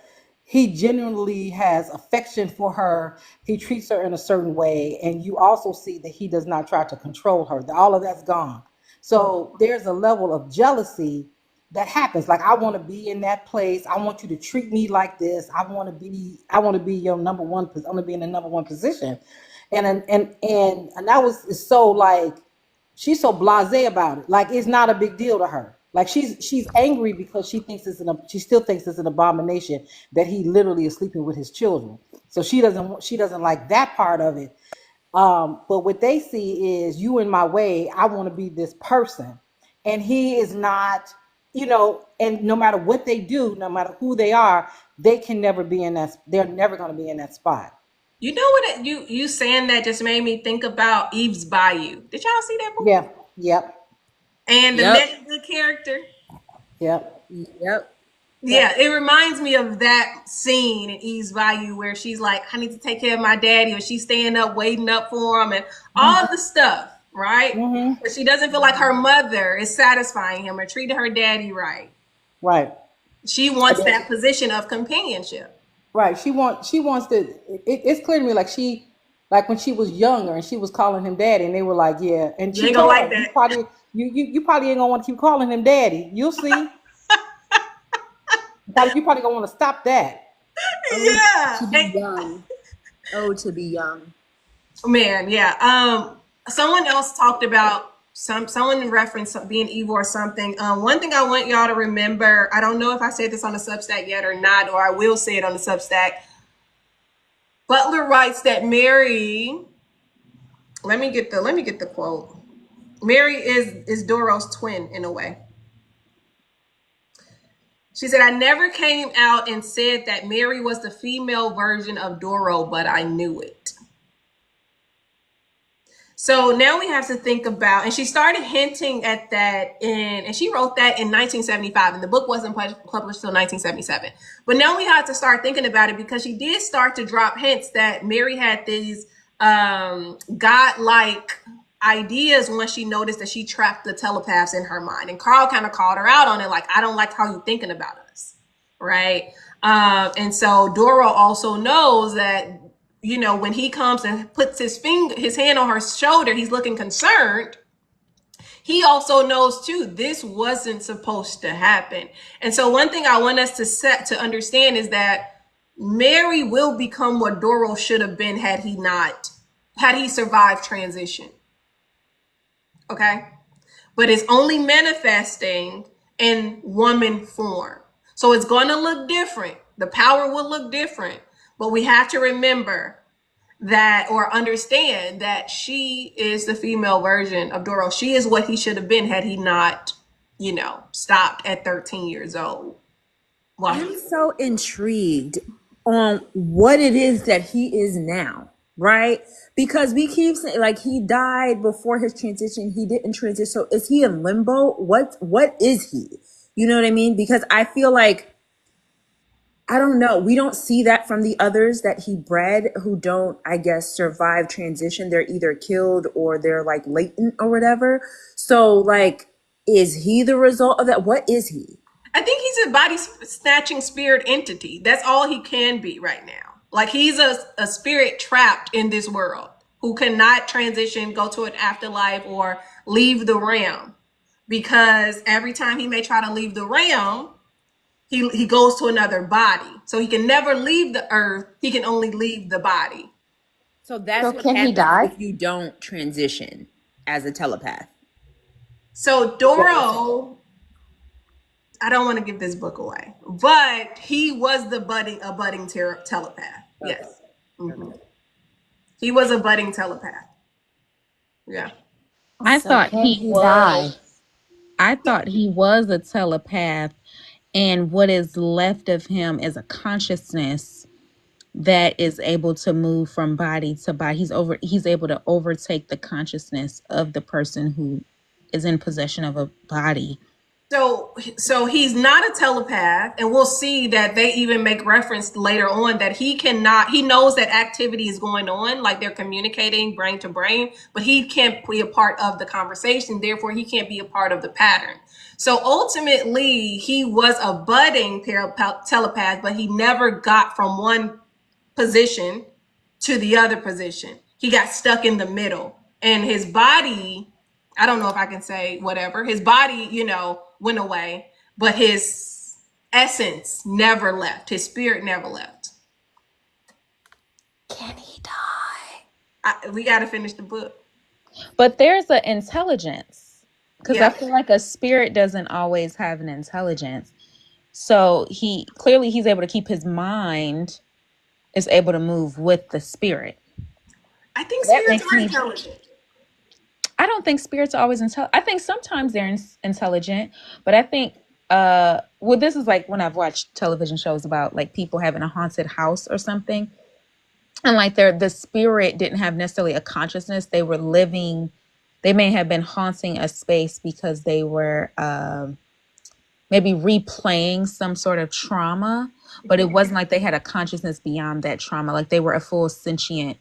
He genuinely has affection for her. He treats her in a certain way. And you also see that he does not try to control her. All of that's gone. So there's a level of jealousy that happens. Like, I want to be in that place. I want you to treat me like this. I want to be your number one. I want to be in the number one position. And that was so, like, she's so blasé about it. Like, it's not a big deal to her. Like, she's angry because she still thinks it's an abomination that he literally is sleeping with his children. So she doesn't like that part of it. But what they see is, you in my way, I want to be this person. And he is not, and no matter what they do, no matter who they are, they're never going to be in that spot. You know what? You saying that just made me think about Eve's Bayou. Did y'all see that movie? Yeah. Yep. And the next good character. Yep. Yeah, it reminds me of that scene in Eve's Bayou where she's like, I need to take care of my daddy, or she's staying up, waiting up for him, and all the stuff, right? Mm-hmm. But she doesn't feel like her mother is satisfying him or treating her daddy right. Right. She wants that position of companionship. Right. She wants to. It's clear to me, like when she was younger and she was calling him daddy, and they were like, yeah. And You she ain't gonna told like her, that. you probably ain't gonna want to keep calling him daddy. You'll see. You probably gonna want to stop that. Oh, Yeah. to be young. Oh, to be young. Man, yeah. Someone else talked about someone referenced being evil or something. One thing I want y'all to remember, I don't know if I said this on the Substack yet or not, or I will say it on the Substack. Butler writes that Mary, let me get the quote. Mary is Doro's twin in a way. She said, I never came out and said that Mary was the female version of Doro, but I knew it. So now we have to think about, and she started hinting at that and she wrote that in 1975, and the book wasn't published till 1977. But now we have to start thinking about it because she did start to drop hints that Mary had these godlike ideas once she noticed that she trapped the telepaths in her mind. And Carl kind of called her out on it, like, I don't like how you're thinking about us, right? And so Doro also knows that when he comes and puts his hand on her shoulder, he's looking concerned. He also knows too, this wasn't supposed to happen. And so one thing I want us to understand is that Mary will become what Doro should have been had he survived transition. Okay. But it's only manifesting in woman form. So it's going to look different. The power will look different. But we have to remember that, or understand that, she is the female version of Doro. She is what he should have been had he not, stopped at 13 years old. I'm so intrigued on what it is that he is now, right? Because we keep saying like he died before his transition, he didn't transition. So is he in limbo? What is he? You know what I mean? Because I feel like I don't know. We don't see that from the others that he bred who don't, I guess, survive transition. They're either killed or they're like latent or whatever. So like, is he the result of that? What is he? I think he's a body snatching spirit entity. That's all he can be right now. Like, he's a spirit trapped in this world who cannot transition, go to an afterlife, or leave the realm. Because every time he may try to leave the realm, he goes to another body. So he can never leave the earth. He can only leave the body. So that's So what can he happens die? if you don't transition as a telepath. So Doro, I don't want to give this book away, but he was a budding telepath. Yes. Mm-hmm. He was a budding telepath. Yeah. I So thought can he he die? was. I thought he was a telepath, and what is left of him is a consciousness that is able to move from body to body. He's able to overtake the consciousness of the person who is in possession of a body. So he's not a telepath, and we'll see that they even make reference later on that he knows that activity is going on, like they're communicating brain to brain, but he can't be a part of the conversation, therefore he can't be a part of the pattern. So ultimately, he was a budding telepath, but he never got from one position to the other position. He got stuck in the middle, and his body, I don't know if I can say whatever, his body, went away, but his essence never left. His spirit never left. Can he die? We got to finish the book. But there's an intelligence, because I Yeah. feel like a spirit doesn't always have an intelligence. So he's able to keep his mind is able to move with the spirit. I think That spirits makes are me. intelligent. I don't think spirits are always intelligent. I think sometimes they're intelligent, but I think well, this is like when I've watched television shows about like people having a haunted house or something, and like the spirit didn't have necessarily a consciousness. They were living. They may have been haunting a space because they were maybe replaying some sort of trauma, but it wasn't like they had a consciousness beyond that trauma. Like they were a full sentient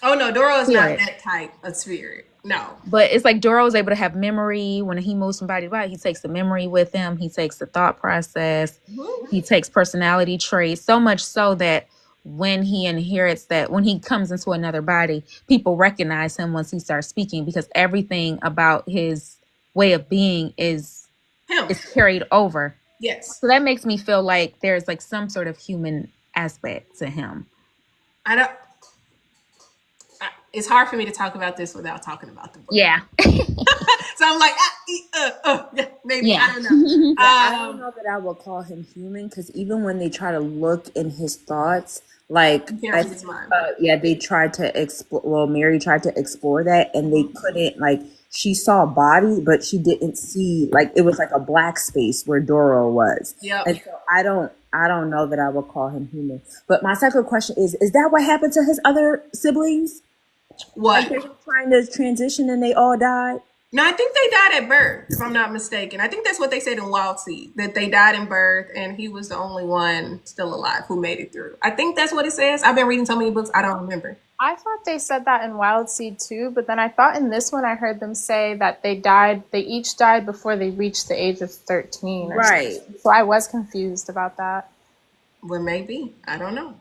Oh no, Doro is not spirit. that type of spirit. No. But it's like Doro is able to have memory when he moves from body to body. He takes the memory with him. He takes the thought process. Mm-hmm. He takes personality traits. So much so that when he inherits that, when he comes into another body, people recognize him once he starts speaking because everything about his way of being is Him. carried over. Yes. So that makes me feel like there's like some sort of human aspect to him. I don't. It's hard for me to talk about this without talking about the book. Yeah. So I'm like, yeah, maybe. Yeah. I don't know. I don't know that I would call him human because even when they try to look in his thoughts, like You can't read his mind. they tried to explore. Well, Mary tried to explore that, and they couldn't. Like she saw a body, but she didn't see. Like it was like a black space where Doro was. Yep. And so I don't know that I would call him human. But my second question is that what happened to his other siblings? What? Like they were trying to transition and they all died? No, I think they died at birth, if I'm not mistaken. I think that's what they said in Wild Seed, that they died in birth and he was the only one still alive who made it through. I think that's what it says. I've been reading so many books, I don't remember. I thought they said that in Wild Seed too, but then I thought in this one I heard them say that they each died before they reached the age of 13 or Right. something. So I was confused about that. Well, maybe. I don't know.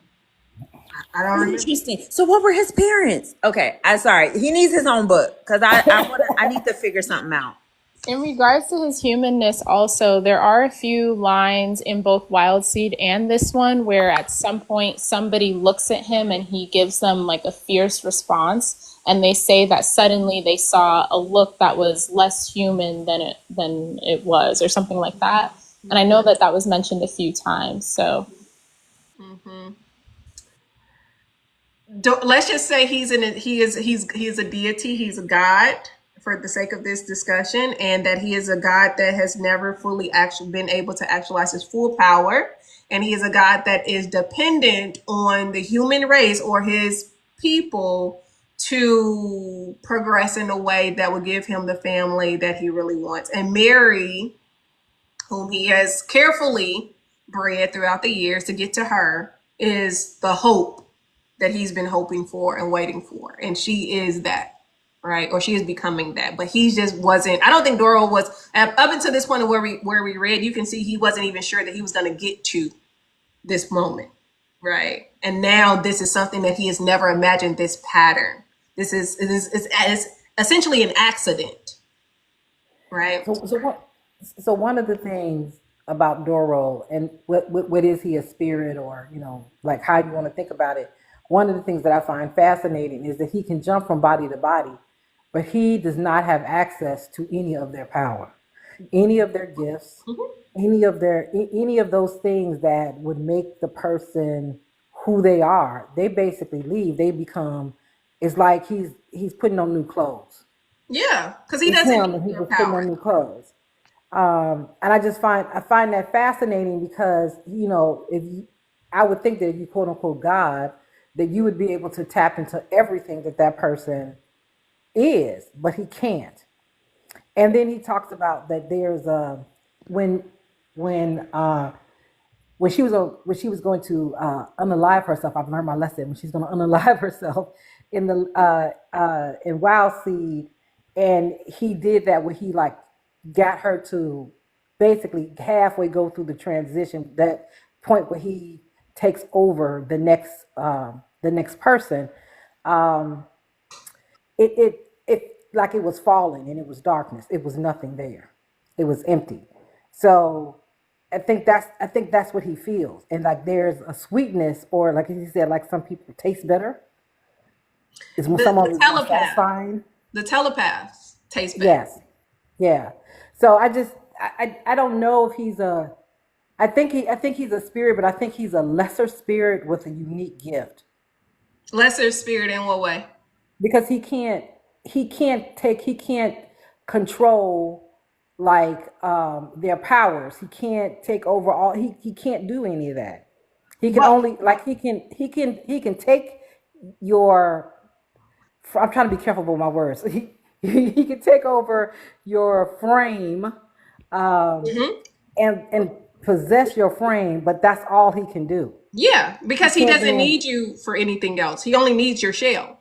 I don't remember. Interesting. So what were his parents? Okay, I'm sorry. He needs his own book because I need to figure something out. In regards to his humanness also, there are a few lines in both Wild Seed and this one where at some point somebody looks at him and he gives them like a fierce response, and they say that suddenly they saw a look that was less human than it was, or something like that. And I know that was mentioned a few times. So Let's just say he is a deity, he's a god for the sake of this discussion, and that he is a god that has never fully actually been able to actualize his full power, and he is a god that is dependent on the human race or his people to progress in a way that will give him the family that he really wants. And Mary, whom he has carefully bred throughout the years to get to her, is the hope that he's been hoping for and waiting for. And she is that, right? Or she is becoming that. But he just wasn't, I don't think Doro was, up until this point of where we read, you can see he wasn't even sure that he was going to get to this moment, right? And now this is something that he has never imagined, this pattern. This is essentially an accident, right? So one of the things about Doro, and what is he, a spirit, or like how you want to think about it? One of the things that I find fascinating is that he can jump from body to body, but he does not have access to any of their power, any of their gifts, any of those things that would make the person who they are. They basically leave. They become. It's like he's putting on new clothes. Yeah, because he doesn't need He their was putting power. on new clothes. And I find that fascinating because I would think that if you quote unquote God, that you would be able to tap into everything that person is, but he can't. And then he talks about that there's when when she was going to unalive herself. I've learned my lesson. When she's going to unalive herself in Wild Seed, and he did that where he like got her to basically halfway go through the transition, that point where he takes over the next person. It like it was falling and it was darkness. It was nothing there. It was empty. So I think that's what he feels. And like there's a sweetness, or like he said, like some people taste better. It's when someone is more satisfying. The telepaths taste better. Yes. Yeah. So I don't know if he's I think he's a spirit, but I think he's a lesser spirit with a unique gift. Lesser spirit in what way? Because he can't control like their powers. He can't take over all. He can't do any of that. He can only like he can take your. I'm trying to be careful with my words. He can take over your frame, and possess your frame, but that's all he can do. Yeah, because he doesn't need you for anything else. He only needs your shell.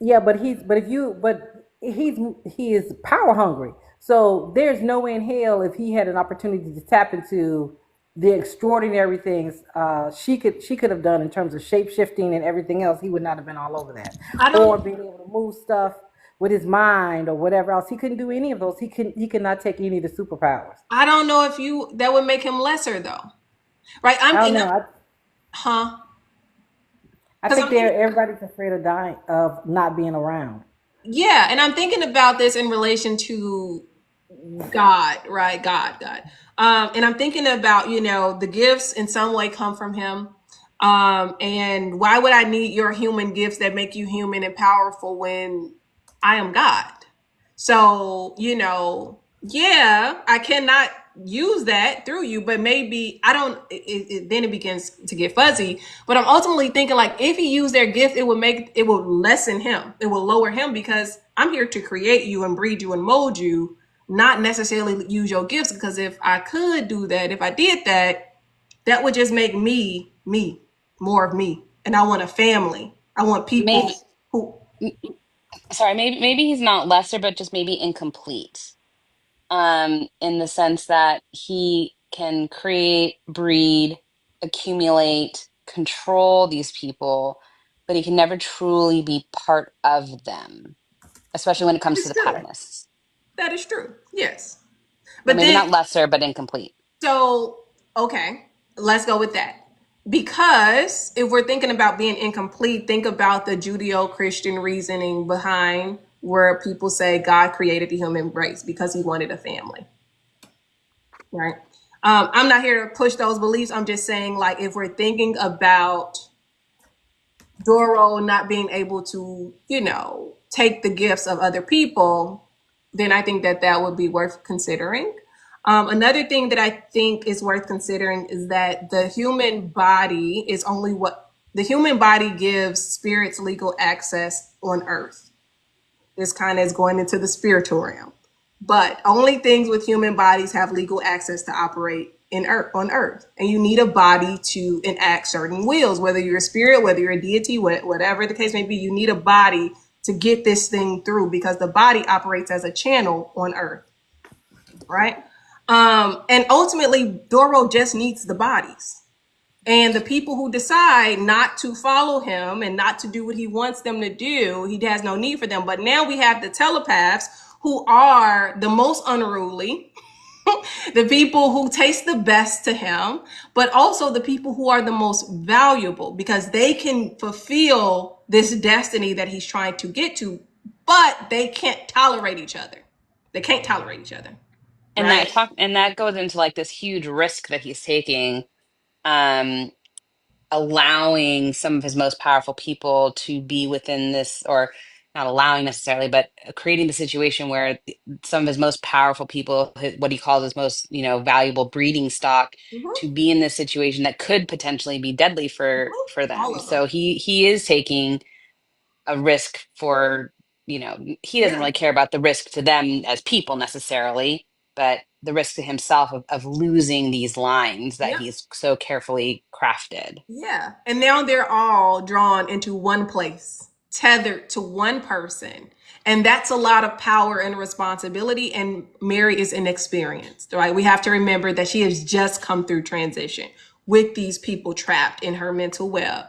Yeah, but he is power hungry. So there's no way in hell if he had an opportunity to tap into the extraordinary things she could have done in terms of shape shifting and everything else, he would not have been all over that. I Or don't being able to move stuff with his mind or whatever else. He couldn't do any of those. He could not take any of the superpowers. I don't know if you that would make him lesser though. Right? I don't know. Huh? I Because think I'm thinking, everybody's afraid of dying, of not being around. yeah, and I'm thinking about this in relation to God, right? God. And I'm thinking about, the gifts in some way come from him. And why would I need your human gifts that make you human and powerful when I am God? So, yeah, I cannot use that through you, but maybe I don't, then it begins to get fuzzy. But I'm ultimately thinking like if he used their gift, it will lessen him. It will lower him because I'm here to create you and breed you and mold you, not necessarily use your gifts. Because if I could do that, if I did that, that would just make me, more of me. And I want a family. I want people Maybe, who, sorry, maybe he's not lesser, but just maybe incomplete. In the sense that he can create, breed, accumulate, control these people, but he can never truly be part of them, especially when it comes to it's the true. patternists. That is true. Yes. So But maybe then, not lesser, but incomplete. so, okay, let's go with that. Because if we're thinking about being incomplete, think about the Judeo Christian reasoning behind where people say God created the human race because he wanted a family, right? I'm not here to push those beliefs. I'm just saying, like, if we're thinking about Doro not being able to, take the gifts of other people, then I think that that would be worth considering. Another thing that I think is worth considering is that the human body gives spirits legal access on earth. This kind of is going into the spiritual realm. But only things with human bodies have legal access to operate on earth. And you need a body to enact certain wills, whether you're a spirit, whether you're a deity, whatever the case may be, you need a body to get this thing through because the body operates as a channel on earth, right? And ultimately, Doro just needs the bodies. And the people who decide not to follow him and not to do what he wants them to do, he has no need for them. But now we have the telepaths who are the most unruly, the people who taste the best to him, but also the people who are the most valuable because they can fulfill this destiny that he's trying to get to, but they can't tolerate each other. They can't tolerate each other, And right? that goes into like this huge risk that he's taking, um, allowing some of his most powerful people to be within this, or not allowing necessarily, but creating the situation where some of his most powerful people, what he calls his most, valuable breeding stock, Mm-hmm. to be in this situation that could potentially be deadly for All them. of them. So he is taking a risk for, he doesn't Yeah. really care about the risk to them as people necessarily, but the risk to himself of losing these lines that Yeah. he's so carefully crafted. Yeah. And now they're all drawn into one place, tethered to one person. And that's a lot of power and responsibility. And Mary is inexperienced, right? We have to remember that she has just come through transition with these people trapped in her mental web.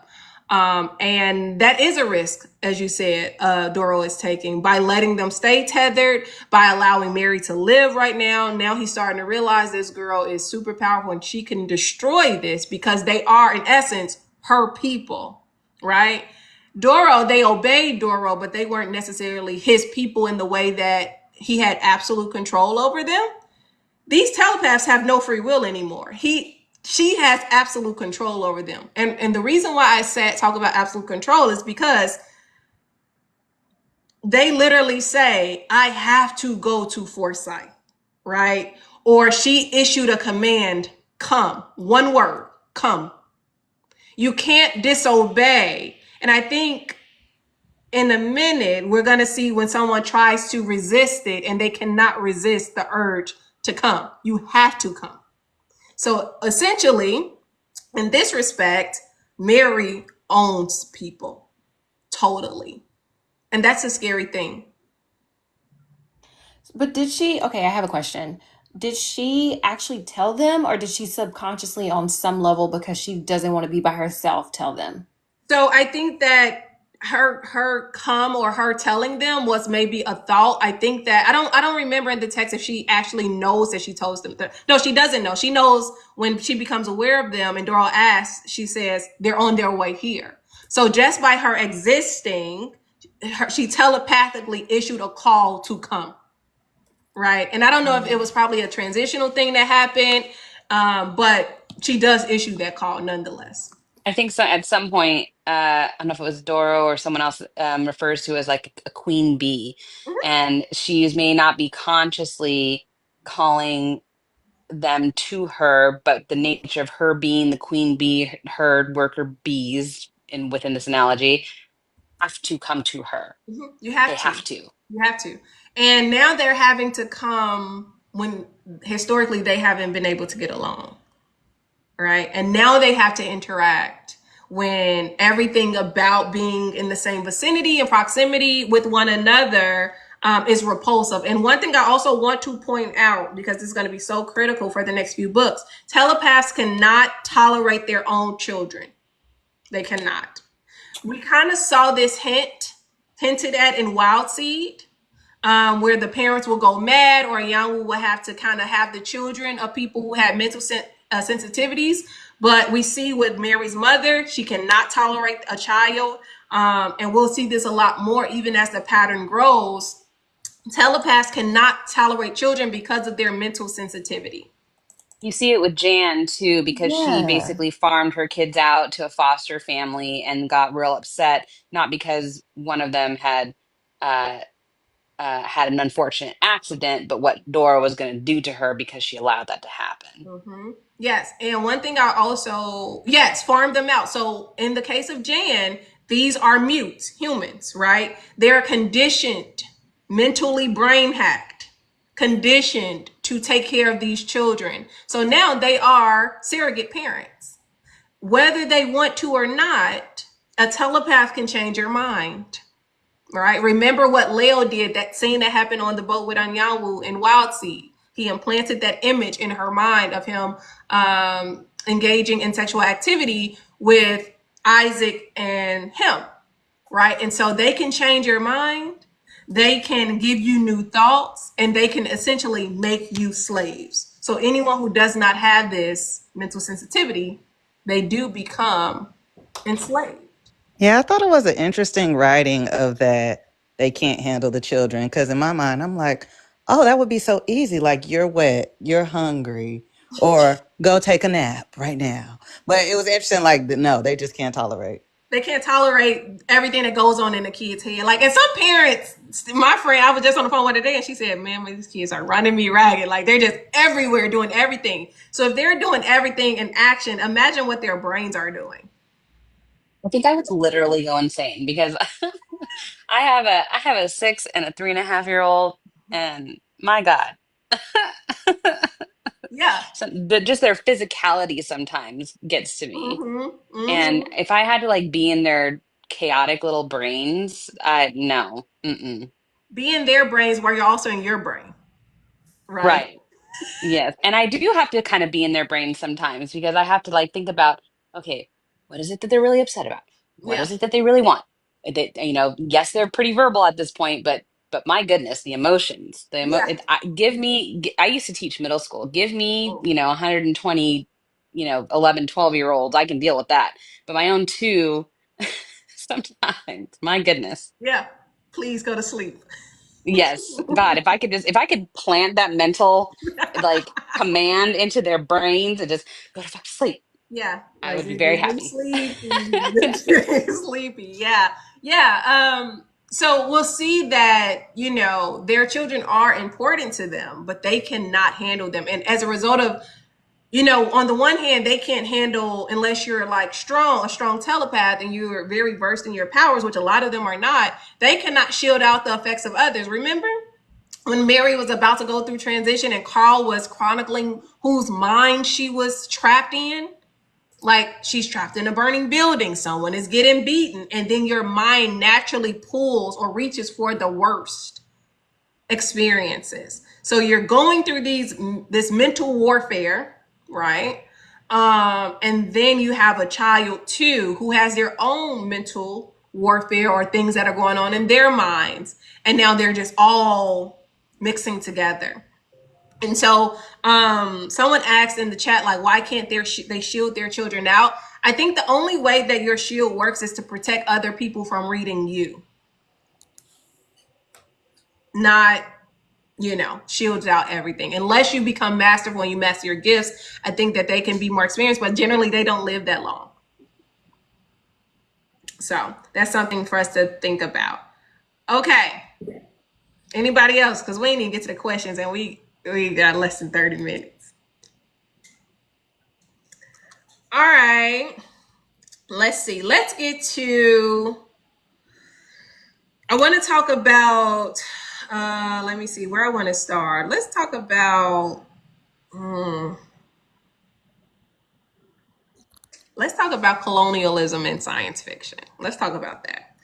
And that is a risk, as you said, Doro is taking by letting them stay tethered, by allowing Mary to live right now. Now he's starting to realize this girl is super powerful and she can destroy this because they are, in essence, her people, right? Doro, they obeyed Doro, but they weren't necessarily his people in the way that he had absolute control over them. These telepaths have no free will anymore. She has absolute control over them. And the reason why I said talk about absolute control is because they literally say, I have to go to Foresight, right? Or she issued a command, come. One word, come. You can't disobey. And I think in a minute, we're going to see when someone tries to resist it and they cannot resist the urge to come. You have to come. So essentially, in this respect, Mary owns people totally. And that's a scary thing. But did she? Okay, I have a question. Did she actually tell them, or did she subconsciously, on some level, because she doesn't want to be by herself, tell them? So I think that her come or her telling them was maybe a thought. I think that I don't remember in the text if she actually knows that she told them. No, she doesn't know. She knows when she becomes aware of them and Doral asks, she says they're on their way here. So just by her existing, she telepathically issued a call to come. Right. And I don't know if it was probably a transitional thing that happened, but she does issue that call nonetheless. I think so. At some point, I don't know if it was Doro or someone else refers to as like a queen bee, and she may not be consciously calling them to her, but the nature of her being the queen bee, herd worker bees, in within this analogy, have to come to her. You They have to. have to. You have to. And now they're having to come when historically they haven't been able to get along. Right. And now they have to interact when everything about being in the same vicinity and proximity with one another is repulsive. And one thing I also want to point out, because this is going to be so critical for the next few books, telepaths cannot tolerate their own children. They cannot. We kind of saw this hinted at in Wild Seed, where the parents will go mad, or Yang will have to kind of have the children of people who have mental sensitivities. But we see with Mary's mother, she cannot tolerate a child. And we'll see this a lot more even as the pattern grows. Telepaths cannot tolerate children because of their mental sensitivity. You see it with Jan too, because she Yeah. basically farmed her kids out to a foster family and got real upset, not because one of them uh, had an unfortunate accident, but what Dora was going to do to her because she allowed that to happen. Mm-hmm. Yes. And one thing I also, yes, farm them out. So in the case of Jan, these are mutes, humans, right? They're conditioned, mentally brain hacked, conditioned to take care of these children. So now they are surrogate parents. Whether they want to or not, a telepath can change your mind. Right? Remember what Leo did, that scene that happened on the boat with Anyanwu in Wild Seed. He implanted that image in her mind of him engaging in sexual activity with Isaac and him. Right? And so they can change your mind. They can give you new thoughts, and they can essentially make you slaves. So anyone who does not have this mental sensitivity, they do become enslaved. Yeah, I thought it was an interesting writing of that they can't handle the children. Because in my mind, I'm like, oh, that would be so easy. Like, you're wet, you're hungry, or go take a nap right now. But it was interesting, like, no, they just can't tolerate. They can't tolerate everything that goes on in the kid's head. Like, and some parents, my friend, I was just on the phone one day and she said, man, these kids are running me ragged. Like, they're just everywhere doing everything. So if they're doing everything in action, imagine what their brains are doing. I think I would literally go insane because I have a 6 and a 3.5 year old, and my God, Yeah. so just their physicality sometimes gets to me. Mm-hmm. And Mm-hmm. if I had to like be in their chaotic little brains, I no. Mm-mm. Be in their brains while you're also in your brain. Right. Right. Yes. And I do have to kind of be in their brains sometimes because I have to like think about, okay, what is it that they're really upset about? What Yeah. is it that they really want? They, yes, they're pretty verbal at this point, but my goodness, the emotions, Yeah. give me, I used to teach middle school. Give me, Oh, 120, 11, 12 year olds. I can deal with that. But my own two, sometimes, my goodness. yeah. Please go to sleep. Yes, God, if I could plant that mental like command into their brains and just go to fuck sleep, Yeah, I like would be very you're getting happy. sleepy. You're getting sleepy. Yeah, yeah. So we'll see that their children are important to them, but they cannot handle them, and as a result of on the one hand, they can't handle unless you're like a strong telepath, and you're very versed in your powers, which a lot of them are not. They cannot shield out the effects of others. Remember when Mary was about to go through transition and Carl was chronicling whose mind she was trapped in? Like, she's trapped in a burning building, someone is getting beaten, and then your mind naturally pulls or reaches for the worst. experiences. So you're going through this mental warfare, right? And then you have a child too who has their own mental warfare or things that are going on in their minds, and now they're just all mixing together. And so someone asked in the chat, like, why can't they shield their children out? I think the only way that your shield works is to protect other people from reading you, not, shields out everything. Unless you become masterful and you master your gifts, I think that they can be more experienced, but generally they don't live that long. So that's something for us to think about. Okay. Anybody else? Because we ain't even get to the questions and we got less than 30 minutes. All right. Let's see. Let's get to, I want to talk about, let me see where I want to start. Let's talk about, colonialism in science fiction. Let's talk about that.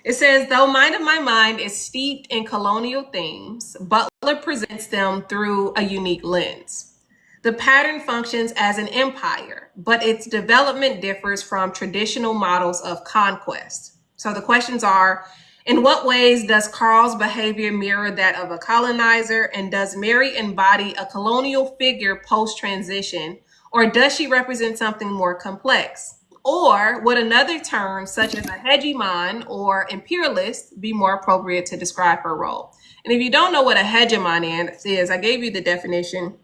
It says, though Mind of My Mind is steeped in colonial themes, Butler presents them through a unique lens. The pattern functions as an empire, but its development differs from traditional models of conquest. So the questions are, in what ways does Carl's behavior mirror that of a colonizer, and does Mary embody a colonial figure post-transition, or does she represent something more complex? Or would another term, such as a hegemon or imperialist, be more appropriate to describe her role? And if you don't know what a hegemon is, I gave you the definition.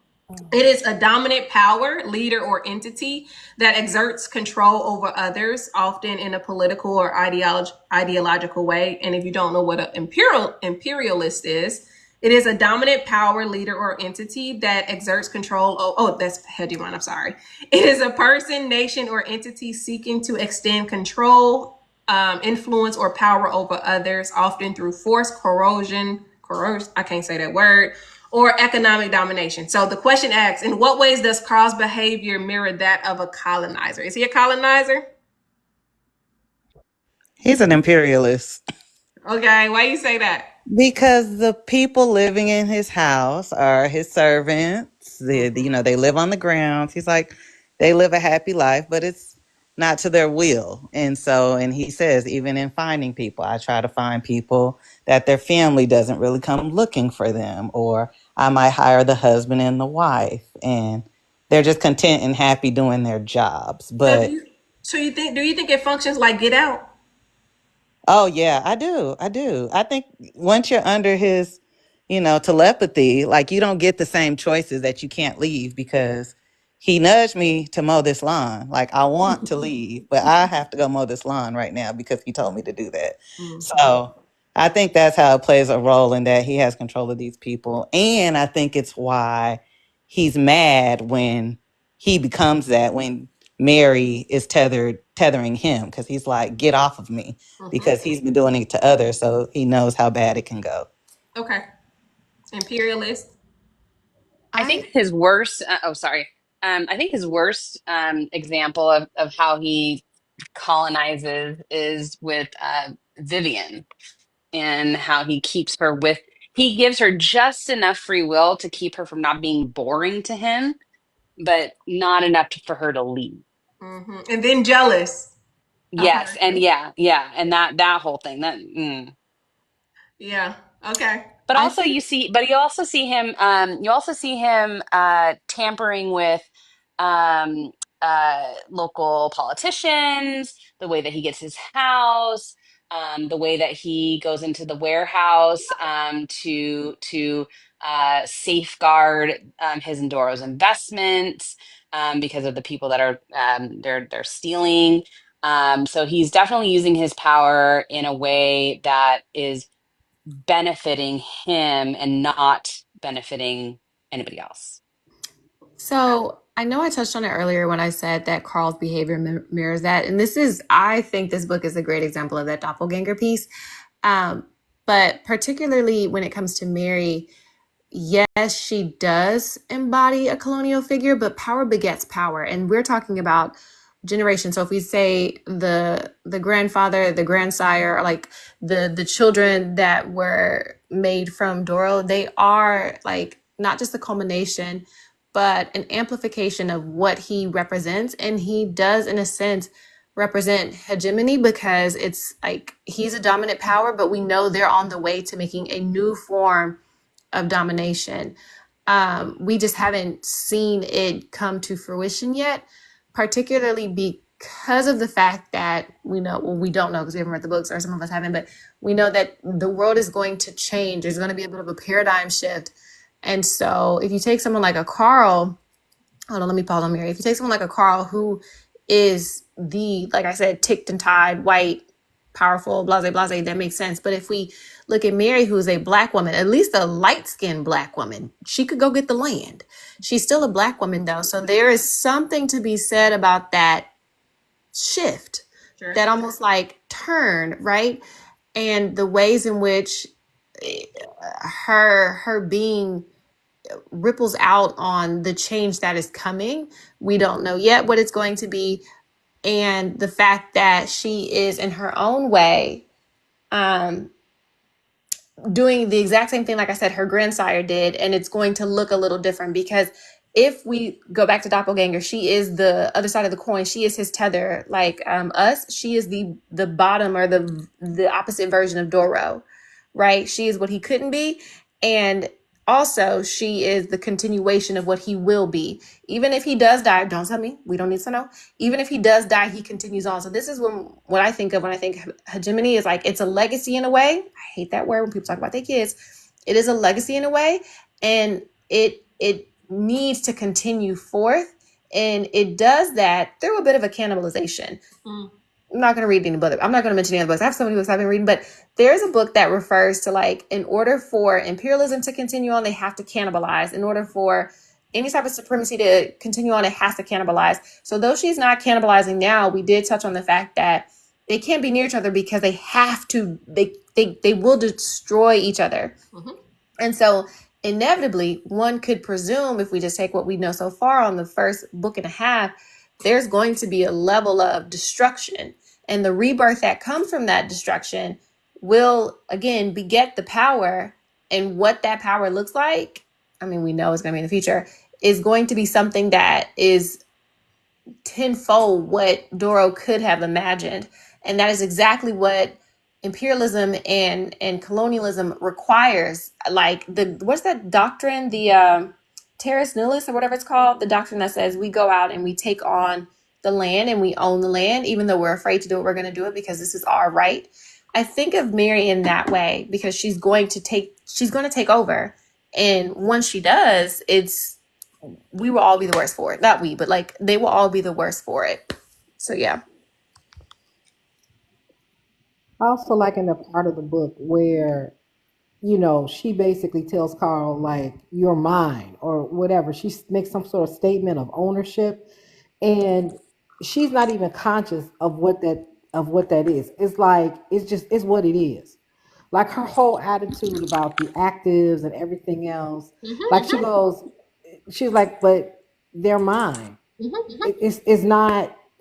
It is a dominant power, leader, or entity that exerts control over others, often in a political or ideological way. And if you don't know what an imperialist is, it is a dominant power, leader, or entity that exerts control. Oh, that's hegemon. I'm sorry. It is a person, nation, or entity seeking to extend control, influence, or power over others, often through force, coercion. I can't say that word. Or economic domination. So the question asks, in what ways does Carl's behavior mirror that of a colonizer? Is he a colonizer? He's an imperialist. Okay, why you say that? Because the people living in his house are his servants. They live on the grounds. He's like, they live a happy life, but it's not to their will. And he says, even in finding people, I try to find people that their family doesn't really come looking for them, or I might hire the husband and the wife, and they're just content and happy doing their jobs. So But do you think it functions like Get Out? oh yeah, I do. I do. I think once you're under his, telepathy, like you don't get the same choices that you can't leave because he nudged me to mow this lawn. Like I want to leave, but I have to go mow this lawn right now because he told me to do that. So I think that's how it plays a role in that he has control of these people. And I think it's why he's mad when he becomes that, when Mary is tethering him, because he's like, get off of me, because he's been doing it to others, so he knows how bad it can go. Okay. Imperialist. I think his worst, sorry. I think his worst example of how he colonizes is with Vivian, and how he keeps her with, he gives her just enough free will to keep her from not being boring to him, but not enough for her to leave. And then jealous. Yes, and yeah, and that whole thing. Yeah. Okay. But I also think. you also see him tampering with um local politicians, the way that he gets his house, the way that he goes into the warehouse to safeguard his and Doro's investments, because of the people that are they're stealing. So he's definitely using his power in a way that is benefiting him and not benefiting anybody else. So I know I touched on it earlier when I said that Carl's behavior mirrors that. And I think this book is a great example of that doppelganger piece. But particularly when it comes to Mary, yes, she does embody a colonial figure, but power begets power. And we're talking about generations. So if we say the grandfather, the grandsire, or like the children that were, made from Doro, they are like not just a culmination, but an amplification of what he represents. And he does, in a sense, represent hegemony, because it's like he's a dominant power, but we know they're on the way to making a new form of domination. We just haven't seen it come to fruition yet, particularly because of the fact that we know, well, we don't know because we haven't read the books, or some of us haven't, but we know that the world is going to change. There's going to be a bit of a paradigm shift. And so if you take someone like a Carl, hold on, let me pause on Mary. If you take someone like a Carl, who is the, like I said, ticked and tied, white, powerful, blase, blase, that makes sense. But if we look at Mary, who's a black woman, at least a light-skinned black woman, she could go get the land. She's still a black woman, though. So there is something to be said about that shift, Sure. that almost like turn, right? And the ways in which her being ripples out on the change that is coming. We don't know yet what it's going to be. And the fact that she is, in her own way, doing the exact same thing, like I said, her grandsire did, and it's going to look a little different, because if we go back to Doppelganger, she is the other side of the coin. She is his tether, like us. She is the bottom, or the opposite version of Doro, right? She is what he couldn't be, and also she is the continuation of what he will be. Even if he does die, don't tell me, we don't need to know. Even if he does die, he continues on. So this is what I think of when I think hegemony, is like, it's a legacy in a way. I hate that word when people talk about their kids. It is a legacy in a way, and it needs to continue forth, and it does that through a bit of a cannibalization. I'm not going to read any book. I'm not going to mention any other books. I have so many books I've been reading, but there's a book that refers to, like, in order for imperialism to continue on, they have to cannibalize. In order for any type of supremacy to continue on, it has to cannibalize. So though she's not cannibalizing now, we did touch on the fact that they can't be near each other, because they have to, they will destroy each other. And so inevitably, one could presume, if we just take what we know so far on the first book and a half, there's going to be a level of destruction. And the rebirth that comes from that destruction will, again, beget the power. And what that power looks like, I mean, we know it's going to be in the future, is going to be something that is tenfold what Doro could have imagined. And that is exactly what imperialism and colonialism requires. Like, what's that doctrine, the terrace nullius, or whatever it's called, the doctrine that says we go out and we take on the land and we own the land, even though we're afraid to do it, we're going to do it because this is our right. I think of Mary in that way, because she's going to take over, and once she does, we will all be the worst for it. Not we, but like, they will all be the worst for it. So yeah. I also like in the part of the book where, she basically tells Carl, like, you're mine, or whatever. She makes some sort of statement of ownership, and she's not even conscious of what that is. It's like, it's what it is. Like, her whole attitude about the actives and everything else. Like, she's like, but they're mine.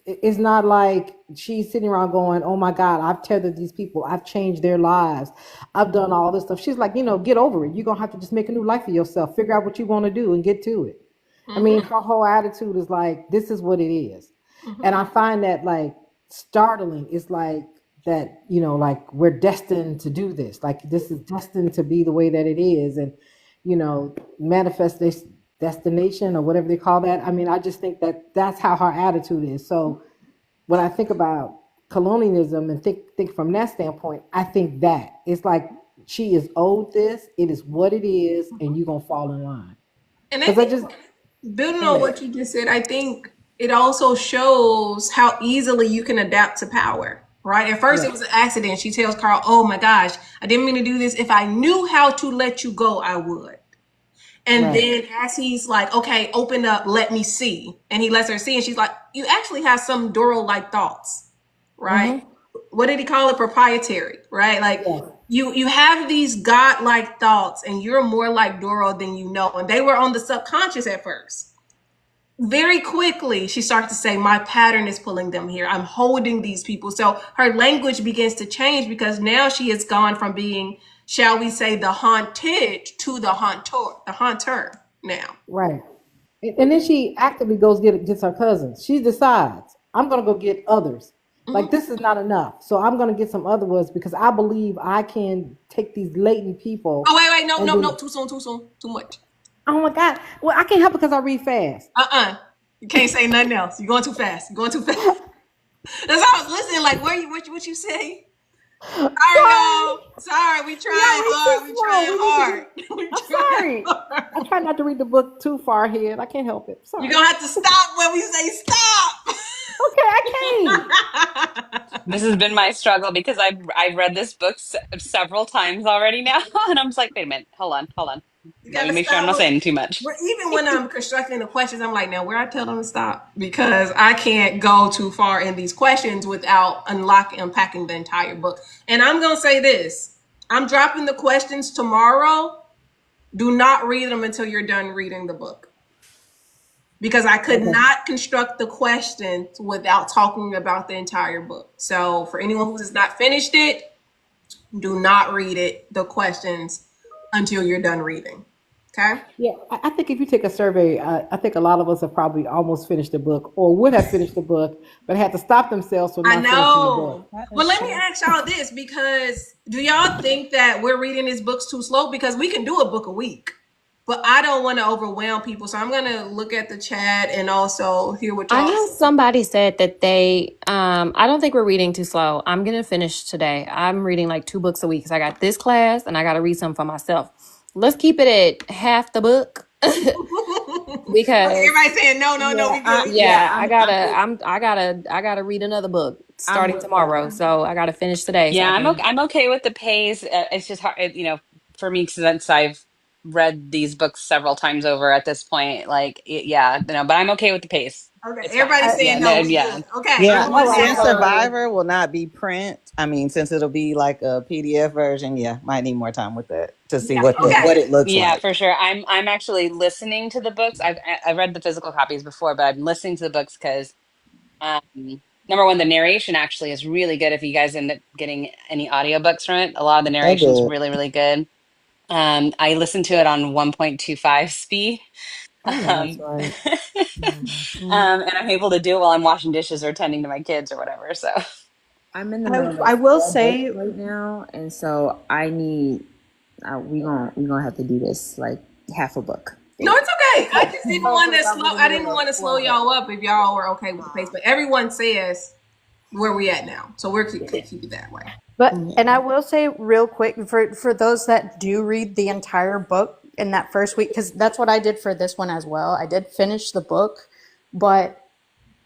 It's not like she's sitting around going, oh my God, I've tethered these people, I've changed their lives, I've done all this stuff. She's like, get over it. You're gonna have to just make a new life for yourself, figure out what you want to do and get to it. I mean, her whole attitude is like, this is what it is. And I find that, like, startling. It's like that, like, we're destined to do this, like, this is destined to be the way that it is. And manifest this destination, or whatever they call that. I mean, I just think that that's how her attitude is. So when I think about colonialism and think from that standpoint, I think that it's like, she is owed this, it is what it is, and you're gonna fall in line. And I think, building on what you just said, I think it also shows how easily you can adapt to power, right? At first, it was an accident. She tells Carl, oh my gosh, I didn't mean to do this. If I knew how to let you go, I would. And then as he's like, okay, open up, let me see. And he lets her see. And she's like, you actually have some Doro-like thoughts, right? What did he call it? Proprietary, right? Like, you have these God-like thoughts, and you're more like Doro than you know. And they were on the subconscious at first. Very quickly, she starts to say, my pattern is pulling them here. I'm holding these people. So her language begins to change, because now she has gone from being shall we say, the haunted to the haunter now. Right. And then she actively goes gets her cousins. She decides, I'm gonna go get others. Like Mm-hmm. this is not enough. So I'm gonna get some other ones because I believe I can take these latent Oh, people wait, no, and no, then no, too soon, too much. oh my God. Well, I can't help it because I read fast. You can't say nothing else. You're going too fast. You're going too fast. That's how I was listening. Like, what you say? Sorry, Sorry. y'all. Sorry, we Y'all trying read too hard. We slow. trying We need to hard. be We I'm trying sorry. I hard. try not to read the book too far ahead. I can't help it. You're Sorry. gonna have to stop when we say stop. Okay, I can't. This has been my struggle because I've read this book several times already now, and I'm just like, wait a minute, hold on. You Let me gotta make sure I'm stop. not saying too much. Even when I'm constructing the questions, I'm like, now where I tell them to stop because I can't go too far in these questions without unpacking the entire book. And I'm gonna say this: I'm dropping the questions tomorrow. Do not read them until you're done reading the book because I could Okay. not construct the questions without talking about the entire book. So for anyone who has not finished it, do not read the questions until you're done reading. Okay? Yeah, I think if you take a survey, I think a lot of us have probably almost finished the book or would have finished the book, but had to stop themselves from I not finishing the book. know. That But is let me true. ask y'all this because do y'all think that we're reading these books too slow? Because we can do a book a week, but I don't want to overwhelm people. So I'm going to look at the chat and also hear what I y'all know say. somebody said that I don't think we're reading too slow. I'm going to finish today. I'm reading like 2 books a week because I got this class and I got to read some for myself. Let's keep it at half the book Okay, because everybody's saying no, no, no. Yeah, We good. We good. yeah, I gotta read another book I'm starting with that. tomorrow. So I gotta finish today so Yeah, I I'm can. okay. I'm okay with the pace. It's just hard, for me since I've read these books several times over at this point. Like, yeah, no, but I'm okay with the pace. Okay, It's fine. everybody's I, saying Yeah, no. no, We yeah. good. Okay, Yeah, I'm all on right, and board. so Survivor will not be print. I mean, since it'll be like a PDF version, yeah, might need more time with that to see yeah, Okay. what it looks Yeah, like. for sure. I'm actually listening to the books. I've read the physical copies before, but I'm listening to the books because um, number one, the narration actually is really good. If you guys end up getting any audiobooks from it, a lot of the They're narration is good. really, really good. I listened to it on 1.25 speed. I know that's Um, right. and I'm able to do it while I'm washing dishes or tending to my kids or whatever. So I'm in the I, middle of I will 4 books say, right now, and so I need we gonna have to do this like half a book. No, it's okay. I just didn't Oh, want because to I'm in slow. the I middle didn't of want to slow 4 books. y'all up if y'all were okay with the pace. But everyone says where we at now, so we're keep it that way. but and I will say real quick for those that do read the entire book in that first week, because that's what I did for this one as well. I did finish the book, but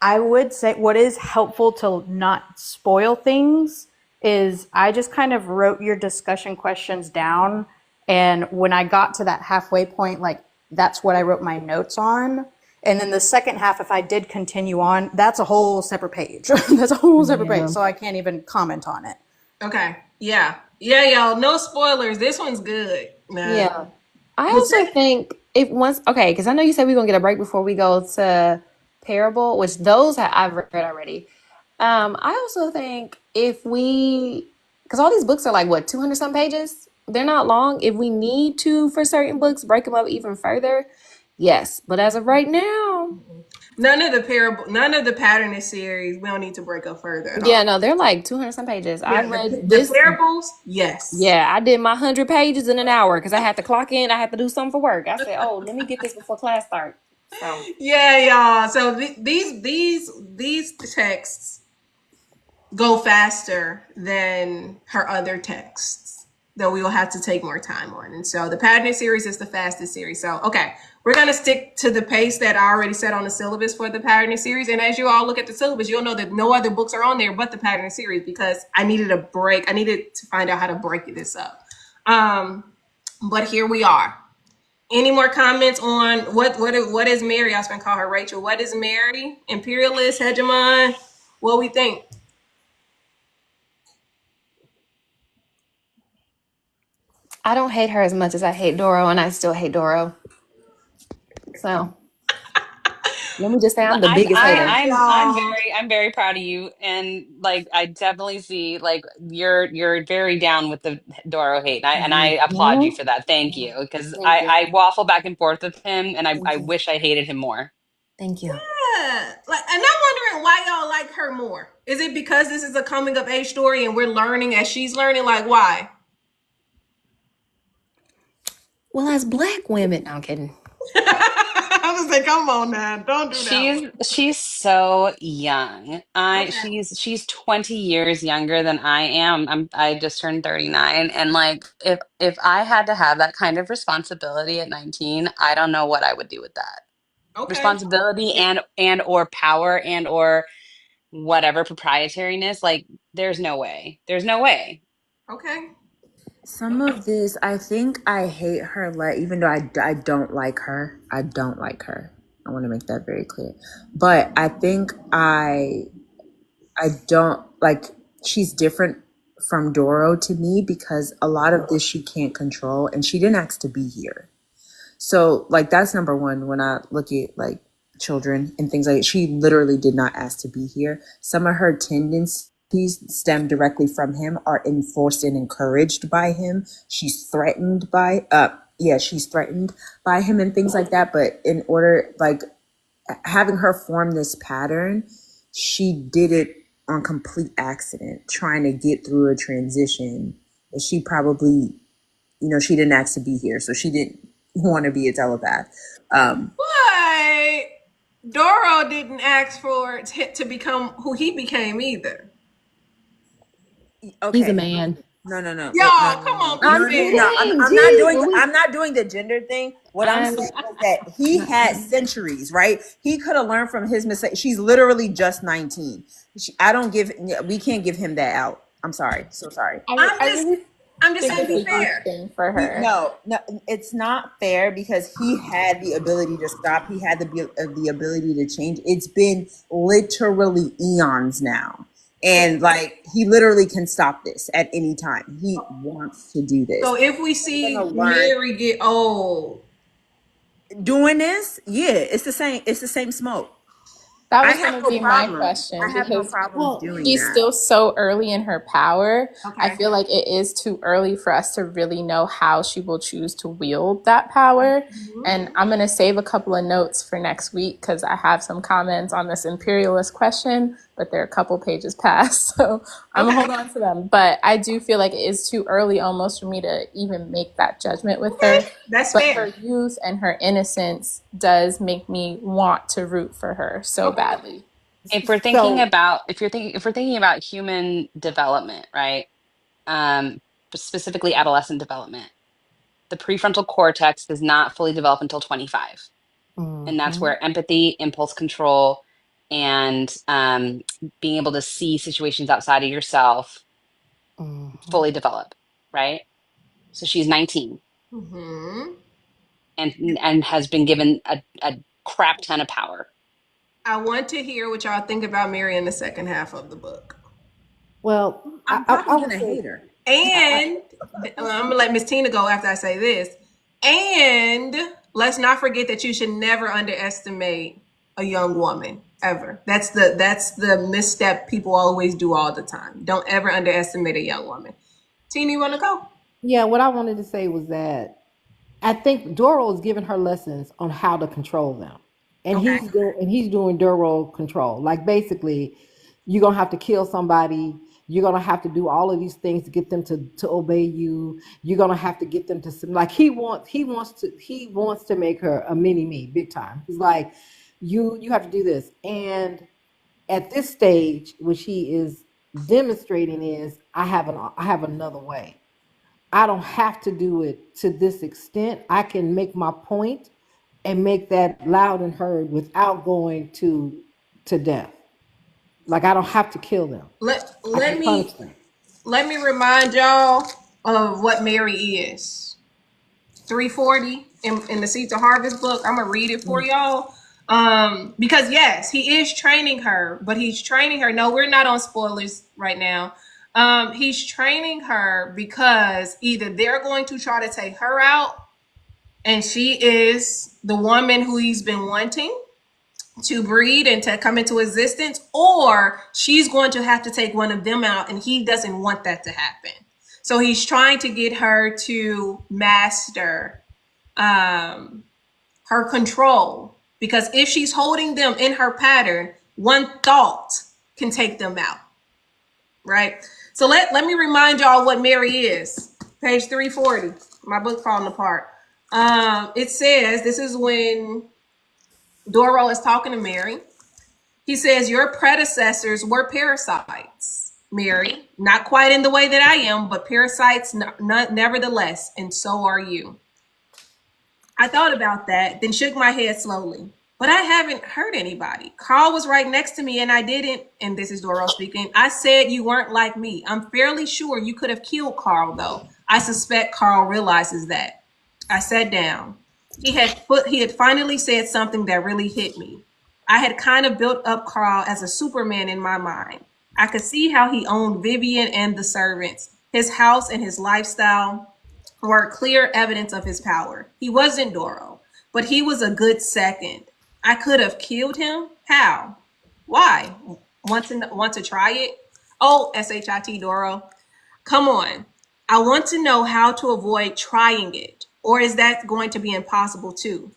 I would say what is helpful to not spoil things is I just kind of wrote your discussion questions down. And when I got to that halfway point, like that's what I wrote my notes on. And then the second half, if I did continue on, that's a whole separate page. That's a whole separate page. Yeah. So I can't even comment on it. Okay. Yeah. Yeah, y'all. No spoilers. This one's good. Nah. Yeah. I The also second. think if once okay, because I know you said we're gonna get a break before we go to Parable, which I've read already. I also think if we, because all these books are like what 200 some pages, they're not long. If we need to for certain books, break them up even further, yes. But as of right now, None of the pattern series. We don't need to break up further at yeah, all. no, they're like 200 some pages. I Yeah, read the this. parables. Yes. Yeah, I did my 100 pages in an hour because I had to clock in. I had to do something for work. I said, "Oh, let me get this before class starts." So Yeah, y'all. So these texts go faster than her other texts that we will have to take more time on. And so the pattern series is the fastest series. So okay, we're gonna stick to the pace that I already set on the syllabus for the pattern series. And as you all look at the syllabus, you'll know that no other books are on there but the pattern series because I needed a break. I needed to find out how to break this up. But here we are. Any more comments on what is Mary? I was gonna call her Rachel. What is Mary? Imperialist, hegemon? What we think? I don't hate her as much as I hate Doro, and I still hate Doro. So Let me just say I'm the I, biggest I, hater. Yes, I'm, I'm y'all. very, I'm very proud of you, and like, I definitely see, like, you're very down with the Doro hate, and I applaud you Mhm. for that. Thank you, because Thank you. I waffle back and forth with him, and Thank I you. wish I hated him more. Thank you. Yeah. Like, and I'm wondering why y'all like her more. Is it because this is a coming of age story and we're learning as she's learning? Like, why? Well, as black women, no, I'm kidding. I was like, come on now, don't do that one. She's so young. Okay. She's 20 years younger than I am. I just turned 39, and like, if I had to have that kind of responsibility at 19, I don't know what I would do with that. Okay. Responsibility and or power and or whatever proprietariness, like, there's no way. There's no way. Okay. Some of this, I think I hate her, like, even though I don't like her. I don't like her. I want to make that very clear. But I think I don't like, she's different from Doro to me because a lot of this she can't control and she didn't ask to be here. So like that's number one when I look at like children and things like that. She literally did not ask to be here. Some of her tendencies stem directly from him, are enforced and encouraged by him. She's threatened by him and things like that. But in order, like, having her form this pattern, she did it on complete accident, trying to get through a transition that she probably, she didn't ask to be here, so she didn't want to be a telepath. But Doro didn't ask for to become who he became either. He's a Okay. man. No, no, no. Wait, no, Y'all, no, come no, on, be no, I'm no, fair. no. kidding. I'm not Jeez, doing. Louise. I'm not doing the gender thing. What I'm I'm saying is that he had centuries, right? He could have learned from his mistakes. She's literally just 19. I don't give. We can't give him that out. I'm sorry. So sorry. I'm I just, really I'm just think saying, it's be a huge fair. thing for her. No, it's not fair because he had the ability to stop. He had the ability to change. It's been literally eons now. And like he literally can stop this at any time. He wants to do this. So if we He's gonna see learn Mary get old, doing this. Yeah, it's the same. It's the same smoke. That I was have going to no be my problem. question I have no because problems Well, doing she's that. still so early in her power. I okay. feel like it is too early for us to really know how she will choose to wield that power. Mhm. And I'm going to save a couple of notes for next week because I have some comments on this imperialist question, but they're a couple pages past. So I'm going to Okay. hold on to them. But I do feel like it is too early almost for me to even make that judgment with Okay. her. That's But her fair. youth and her innocence does make me want to root for her so Okay. badly. so If we're thinking about human development, right? Um, Specifically adolescent development, the prefrontal cortex does not fully develop until 25, and that's mhm. where empathy, impulse control, and being able to see situations outside of yourself fully develop, right? So she's 19 Hmm. and has been given a crap ton of power. I want to hear what y'all think about Mary in the second half of the book. Well, I'm I probably would gonna say hate her. And I'm gonna let Miss Tina go after I say this. And let's not forget that you should never underestimate a young woman ever. That's the misstep people always do all the time. Don't ever underestimate a young woman. Tina, you want to go? yeah, what I wanted to say was that I think Doro is giving her lessons on how to control them, and Okay. he's doing Doro control. Like basically, you're gonna have to kill somebody. You're gonna have to do all of these things to get them to obey you. You're gonna have to get them to like he wants to make her a mini me big time. He's like, you have to do this, and at this stage, which he is demonstrating is I have another way. I don't have to do it to this extent. I can make my point and make that loud and heard without going to death. Like I don't have to kill them. Let I let can me punish them. let me remind y'all of what Mary is. 340 in the Seeds of Harvest book. I'm gonna read it for y'all. Because yes, he is training her, but he's training her. No, we're not on spoilers right now. He's training her because either they're going to try to take her out, and she is the woman who he's been wanting, to breed and to come into existence, or she's going to have to take one of them out, and he doesn't want that to happen. So he's trying to get her to master her control, because if she's holding them in her pattern, one thought can take them out, right? So let me remind y'all what Mary is. Page 340, my book falling apart. It says, this is when Doro is talking to Mary. He says, your predecessors were parasites, Mary. Not quite in the way that I am, but parasites nevertheless, and so are you. I thought about that, then shook my head slowly. But I haven't hurt anybody. Carl was right next to me and I didn't, and this is Doro speaking, I said you weren't like me. I'm fairly sure you could have killed Carl, though. I suspect Carl realizes that. I sat down. He had finally said something that really hit me. I had kind of built up Carl as a Superman in my mind. I could see how he owned Vivian and the servants, his house and his lifestyle were clear evidence of his power. He wasn't Doro, but he was a good second. I could have killed him. How? Why? Want to try it? Oh, shit, Doro. Come on. I want to know how to avoid trying it. Or is that going to be impossible too?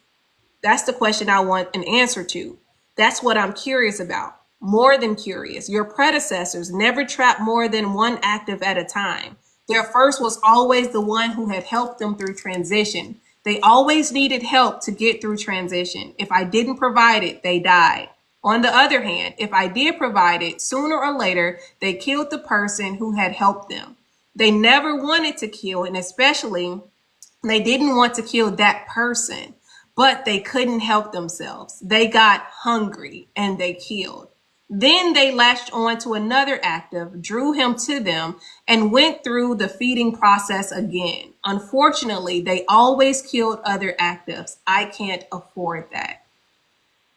That's the question I want an answer to. That's what I'm curious about. More than curious. Your predecessors never trapped more than one active at a time. Their first was always the one who had helped them through transition. They always needed help to get through transition. If I didn't provide it, they died. On the other hand, if I did provide it, sooner or later, they killed the person who had helped them. They never wanted to kill, and especially they didn't want to kill that person, but they couldn't help themselves. They got hungry and they killed. Then they latched on to another active, drew him to them, and went through the feeding process again. Unfortunately, they always killed other actives. I can't afford that.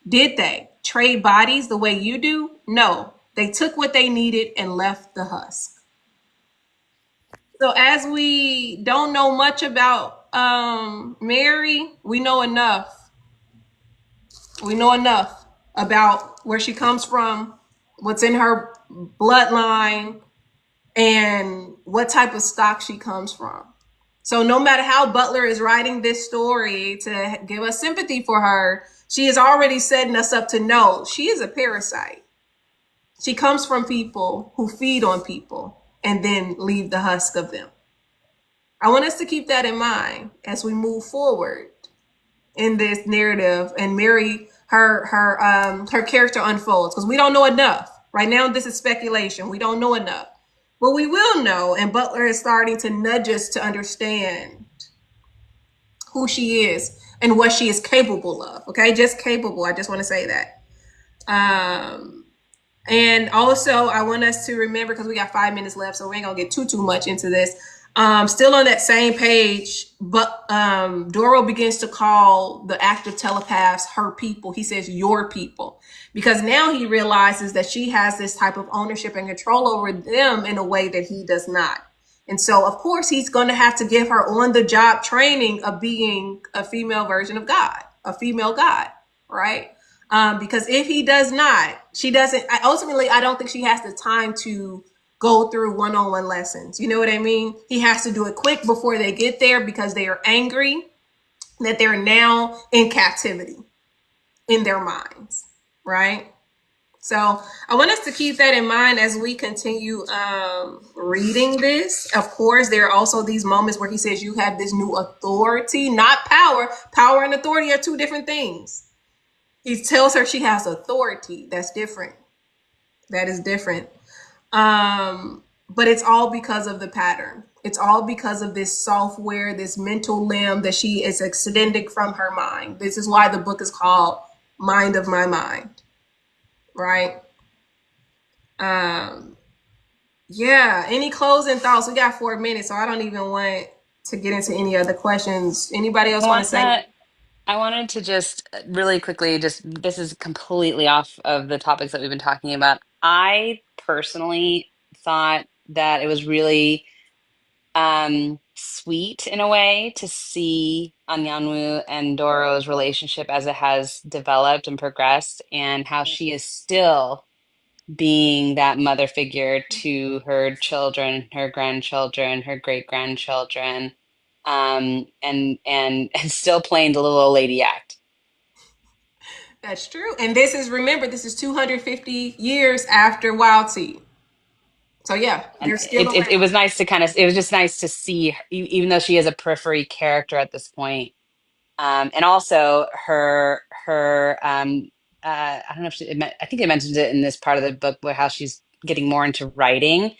Did they trade bodies the way you do? No. They took what they needed and left the husk. So as we don't know much about Mary, we know enough. We know enough about where she comes from, what's in her bloodline, and what type of stock she comes from. So no matter how Butler is writing this story to give us sympathy for her, she is already setting us up to know she is a parasite. She comes from people who feed on people and then leave the husk of them. I want us to keep that in mind as we move forward in this narrative and Mary, her character unfolds, because we don't know enough. Right now, this is speculation. We don't know enough. But we will know, and Butler is starting to nudge us to understand who she is and what she is capable of. Okay, just capable. I just want to say that. And also, I want us to remember, because we got 5 minutes left, so we ain't gonna get too much into this. Still on that same page, but Doro begins to call the active telepaths her people. He says your people, because now he realizes that she has this type of ownership and control over them in a way that he does not. And so, of course, he's going to have to give her on-the-job training of being a female version of God, a female God, right? Because if he does not, she doesn't. Ultimately, I don't think she has the time to go through one-on-one lessons. You know what I mean? He has to do it quick before they get there, because they are angry that they're now in captivity in their minds, right? So I want us to keep that in mind as we continue reading this. Of course, there are also these moments where he says you have this new authority, not power. Power and authority are two different things. He tells her she has authority. That's different. That is different. But it's all because of the pattern. It's all because of this software, this mental limb that she is extending from her mind. This is why the book is called Mind of My Mind, right? Yeah, any closing thoughts? We got 4 minutes, so I don't even want to get into any other questions. Anybody else want to say? I wanted to just really quickly, just this is completely off of the topics that we've been talking about. I personally thought that it was really sweet in a way to see Anyanwu and Doro's relationship as it has developed and progressed, and how she is still being that mother figure to her children, her grandchildren, her great grandchildren, and still playing the little old lady act. That's true. And this is, remember, this is 250 years after Wild Seed. So yeah, And they're still it around. was nice to it was just nice to see, even though she is a periphery character at this point. And also her I don't know if I think I mentioned it in this part of the book where how she's getting more into writing,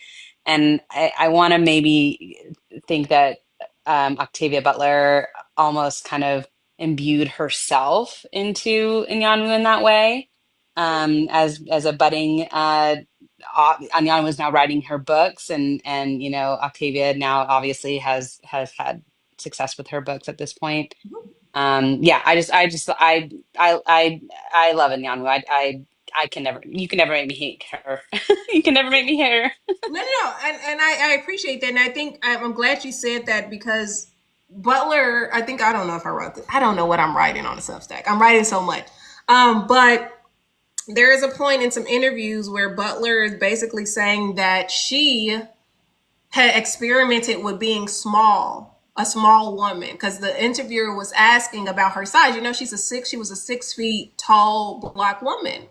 and I want to maybe think that Octavia Butler almost kind of imbued herself into Inyanwu in that way, as a budding Anyan was now writing her books, and Octavia now obviously has had success with her books at this point. Yeah, I love Anyanwu. I can never, you can never make me hate her. You can never make me hate her. No. And I appreciate that. And I think I'm glad you said that, because Butler, I think, I don't know if I wrote this. I don't know what I'm writing on a Substack. I'm writing so much. But there is a point in some interviews where Butler is basically saying that she had experimented with being small, a small woman, because the interviewer was asking about her size. She was a 6 feet tall black woman.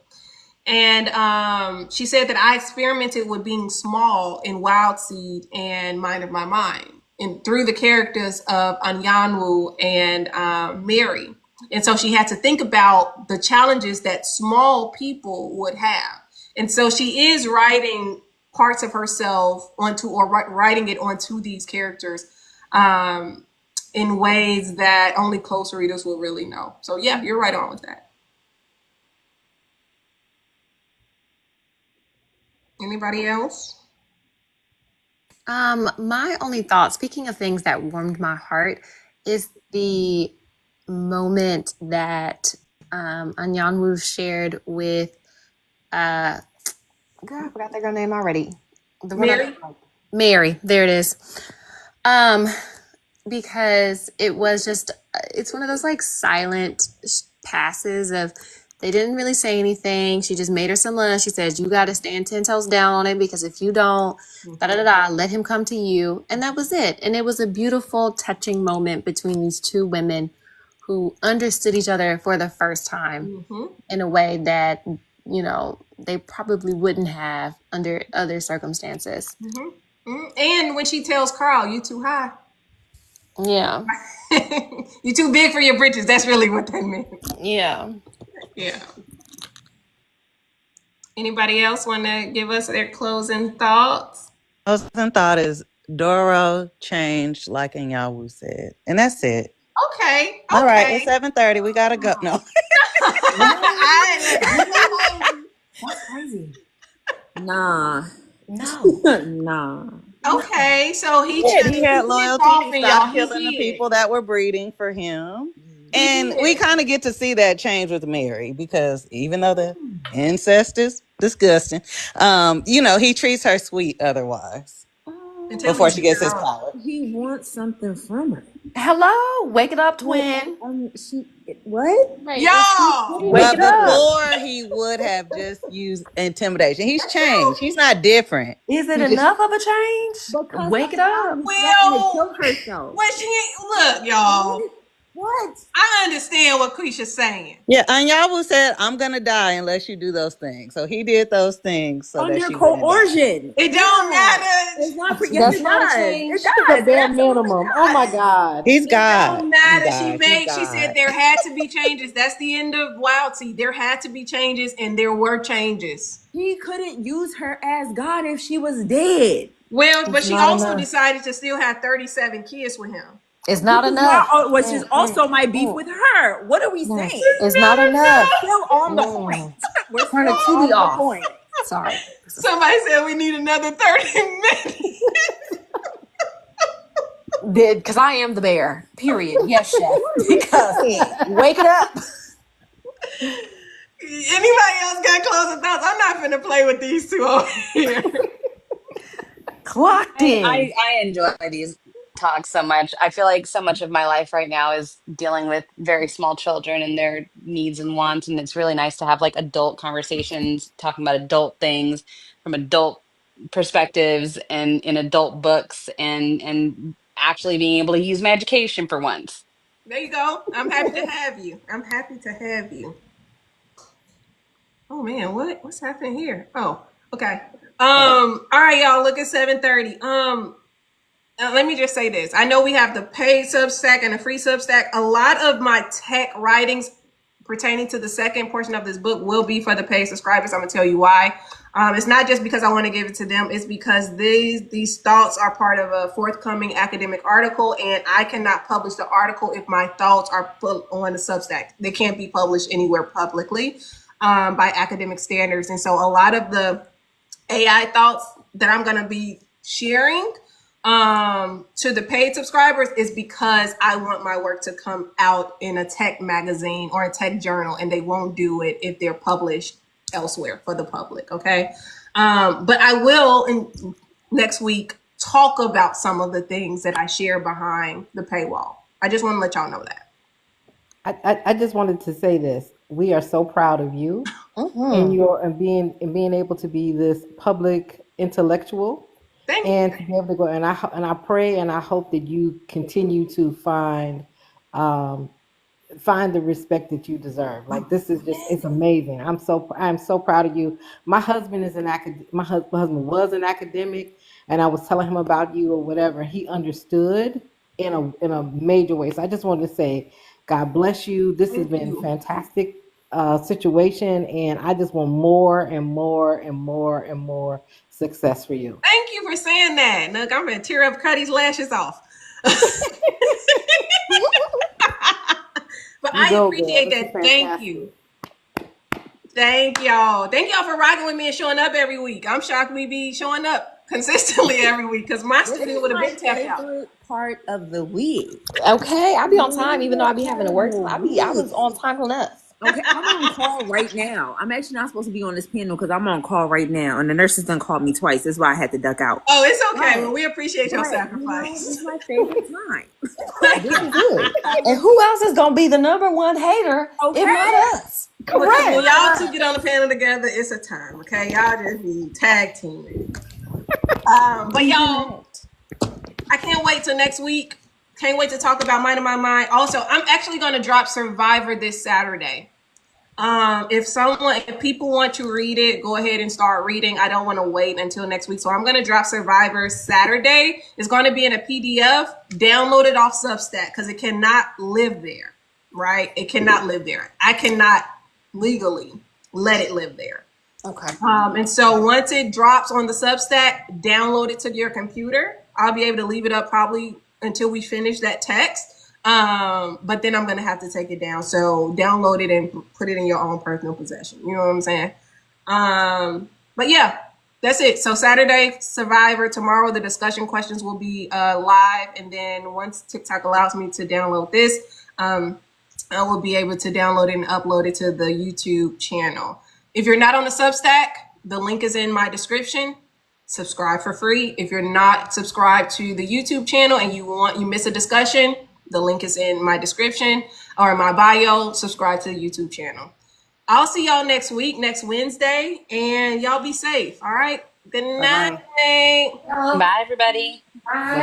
And she said that I experimented with being small in Wild Seed and Mind of My Mind, and through the characters of Anyanwu and Mary. And so she had to think about the challenges that small people would have. And so she is writing parts of herself onto, or writing it onto these characters in ways that only close readers will really know. So yeah, you're right on with that. Anybody else? My only thought, speaking of things that warmed my heart, is the moment that Anyanwu shared with God, I forgot their girl name already. The one Mary? Mary, there it is. Because it was just, it's one of those like silent passes of, they didn't really say anything. She just made her some lunch. She said, you got to stand 10 toes down on it, because if you don't, let him come to you. And that was it. And it was a beautiful, touching moment between these two women who understood each other for the first time in a way that, they probably wouldn't have under other circumstances. And when she tells Carl, you too high. Yeah. You too big for your britches. That's really what that meant. Yeah. Yeah. Anybody else want to give us their closing thoughts? Closing thought is Doro changed like Inyawu said. And that's it. Okay. All right, it's 7:30. We gotta go. No. That's crazy. Nah. No. Nah. Okay, so he had loyalty. He stopped killing the He people that were breeding for him. He And did. we kind of get to see that change with Mary, because even though the incest is disgusting, he treats her sweet otherwise before she gets his power. He wants something from her. Hello, wake it up, twin. What? Y'all, But before he would have just used intimidation. He's changed. He's not different. Is it enough of a change? Because wake it up. Well, kill herself. well, she ain't. Look, y'all. What? I understand what Quisha's saying. Yeah, Anyawu said, I'm going to die unless you do those things. So he did those things so Under that she wouldn't die. coercion. It don't matter. It's not for That's not a change. It's a bare minimum. Oh my God. He's God. It don't matter. He's God. She said there had to be changes. That's the end of Wild Seed. There had to be changes, and there were changes. He couldn't use her as God if she was dead. Well, but It's she not also enough. decided to still have 37 kids with him. It's not enough. Which is also my beef with her. What are we saying? It's not enough. Still on the point. We're Turn the still TV on the off. point. Sorry. Somebody said we need another 30 minutes. Because I am the bear. Period. Yes, chef. Because wake it up. Anybody else got closing thoughts? I'm not finna play with these two over here. Clocked in. I enjoy these talk so much. I feel like so much of my life right now is dealing with very small children and their needs and wants. And it's really nice to have like adult conversations, talking about adult things from adult perspectives and in adult books and actually being able to use my education for once. There you go. I'm happy to have you. I'm happy to have you. Oh man, what's happening here? Oh, okay. All right, y'all. Look at 7:30. Let me just say this. I know we have the paid Substack and the free Substack. A lot of my tech writings pertaining to the second portion of this book will be for the paid subscribers. I'm gonna tell you why. It's not just because I want to give it to them. It's because these thoughts are part of a forthcoming academic article, and I cannot publish the article if my thoughts are put on the Substack. They can't be published anywhere publicly by academic standards. And so a lot of the AI thoughts that I'm going to be sharing to the paid subscribers is because I want my work to come out in a tech magazine or a tech journal, and they won't do it if they're published elsewhere for the public. Okay. But I will next week talk about some of the things that I share behind the paywall. I just want to let y'all know that. I just wanted to say this. We are so proud of you and being able to be this public intellectual. Thank and you. to be able to go, and I pray and I hope that you continue to find the respect that you deserve. Like, this is just, it's amazing. I'm so proud of you. My husband is my husband was an academic, and I was telling him about you or whatever. He understood in a major way. So I just wanted to say, God bless you. This has been fantastic situation, and I just want more and more and more and more success for you. Thank you for saying that. Look, I'm gonna tear up Cuddy's lashes off. But I appreciate that. Thank you. Thank y'all. Thank y'all for rocking with me and showing up every week. I'm shocked we be showing up consistently every week because my studio would have been tapped out. Part of the week. Okay, I'll be on time even though I be having to work. I was on time enough. Okay, I'm on call right now. I'm actually not supposed to be on this panel because I'm on call right now, and the nurses done called me twice. That's why I had to duck out. Oh, it's okay. Well, we appreciate your sacrifice. It's my favorite time. This is good. And who else is gonna be the number one hater if not us? Correct. When y'all two get on the panel together, it's a time. Okay, y'all just be tag teaming. But y'all, I can't wait till next week. Can't wait to talk about Mind of My Mind. Also, I'm actually going to drop Survivor this Saturday. If people want to read it, go ahead and start reading. I don't want to wait until next week. So I'm going to drop Survivor Saturday. It's going to be in a PDF. Download it off Substack because it cannot live there, right? It cannot live there. I cannot legally let it live there. Okay. And so once it drops on the Substack, download it to your computer. I'll be able to leave it up probably until we finish that text. But then I'm going to have to take it down. So download it and put it in your own personal possession. You know what I'm saying? But yeah, that's it. So Saturday, Survivor. Tomorrow, the discussion questions will be live. And then once TikTok allows me to download this, I will be able to download it and upload it to the YouTube channel. If you're not on the Substack, the link is in my description. Subscribe for free. If you're not subscribed to the YouTube channel and you miss a discussion, the link is in my description or my bio. Subscribe to the YouTube channel. I'll see y'all next week, next Wednesday, and y'all be safe. All right. Good night. Bye, everybody. Bye.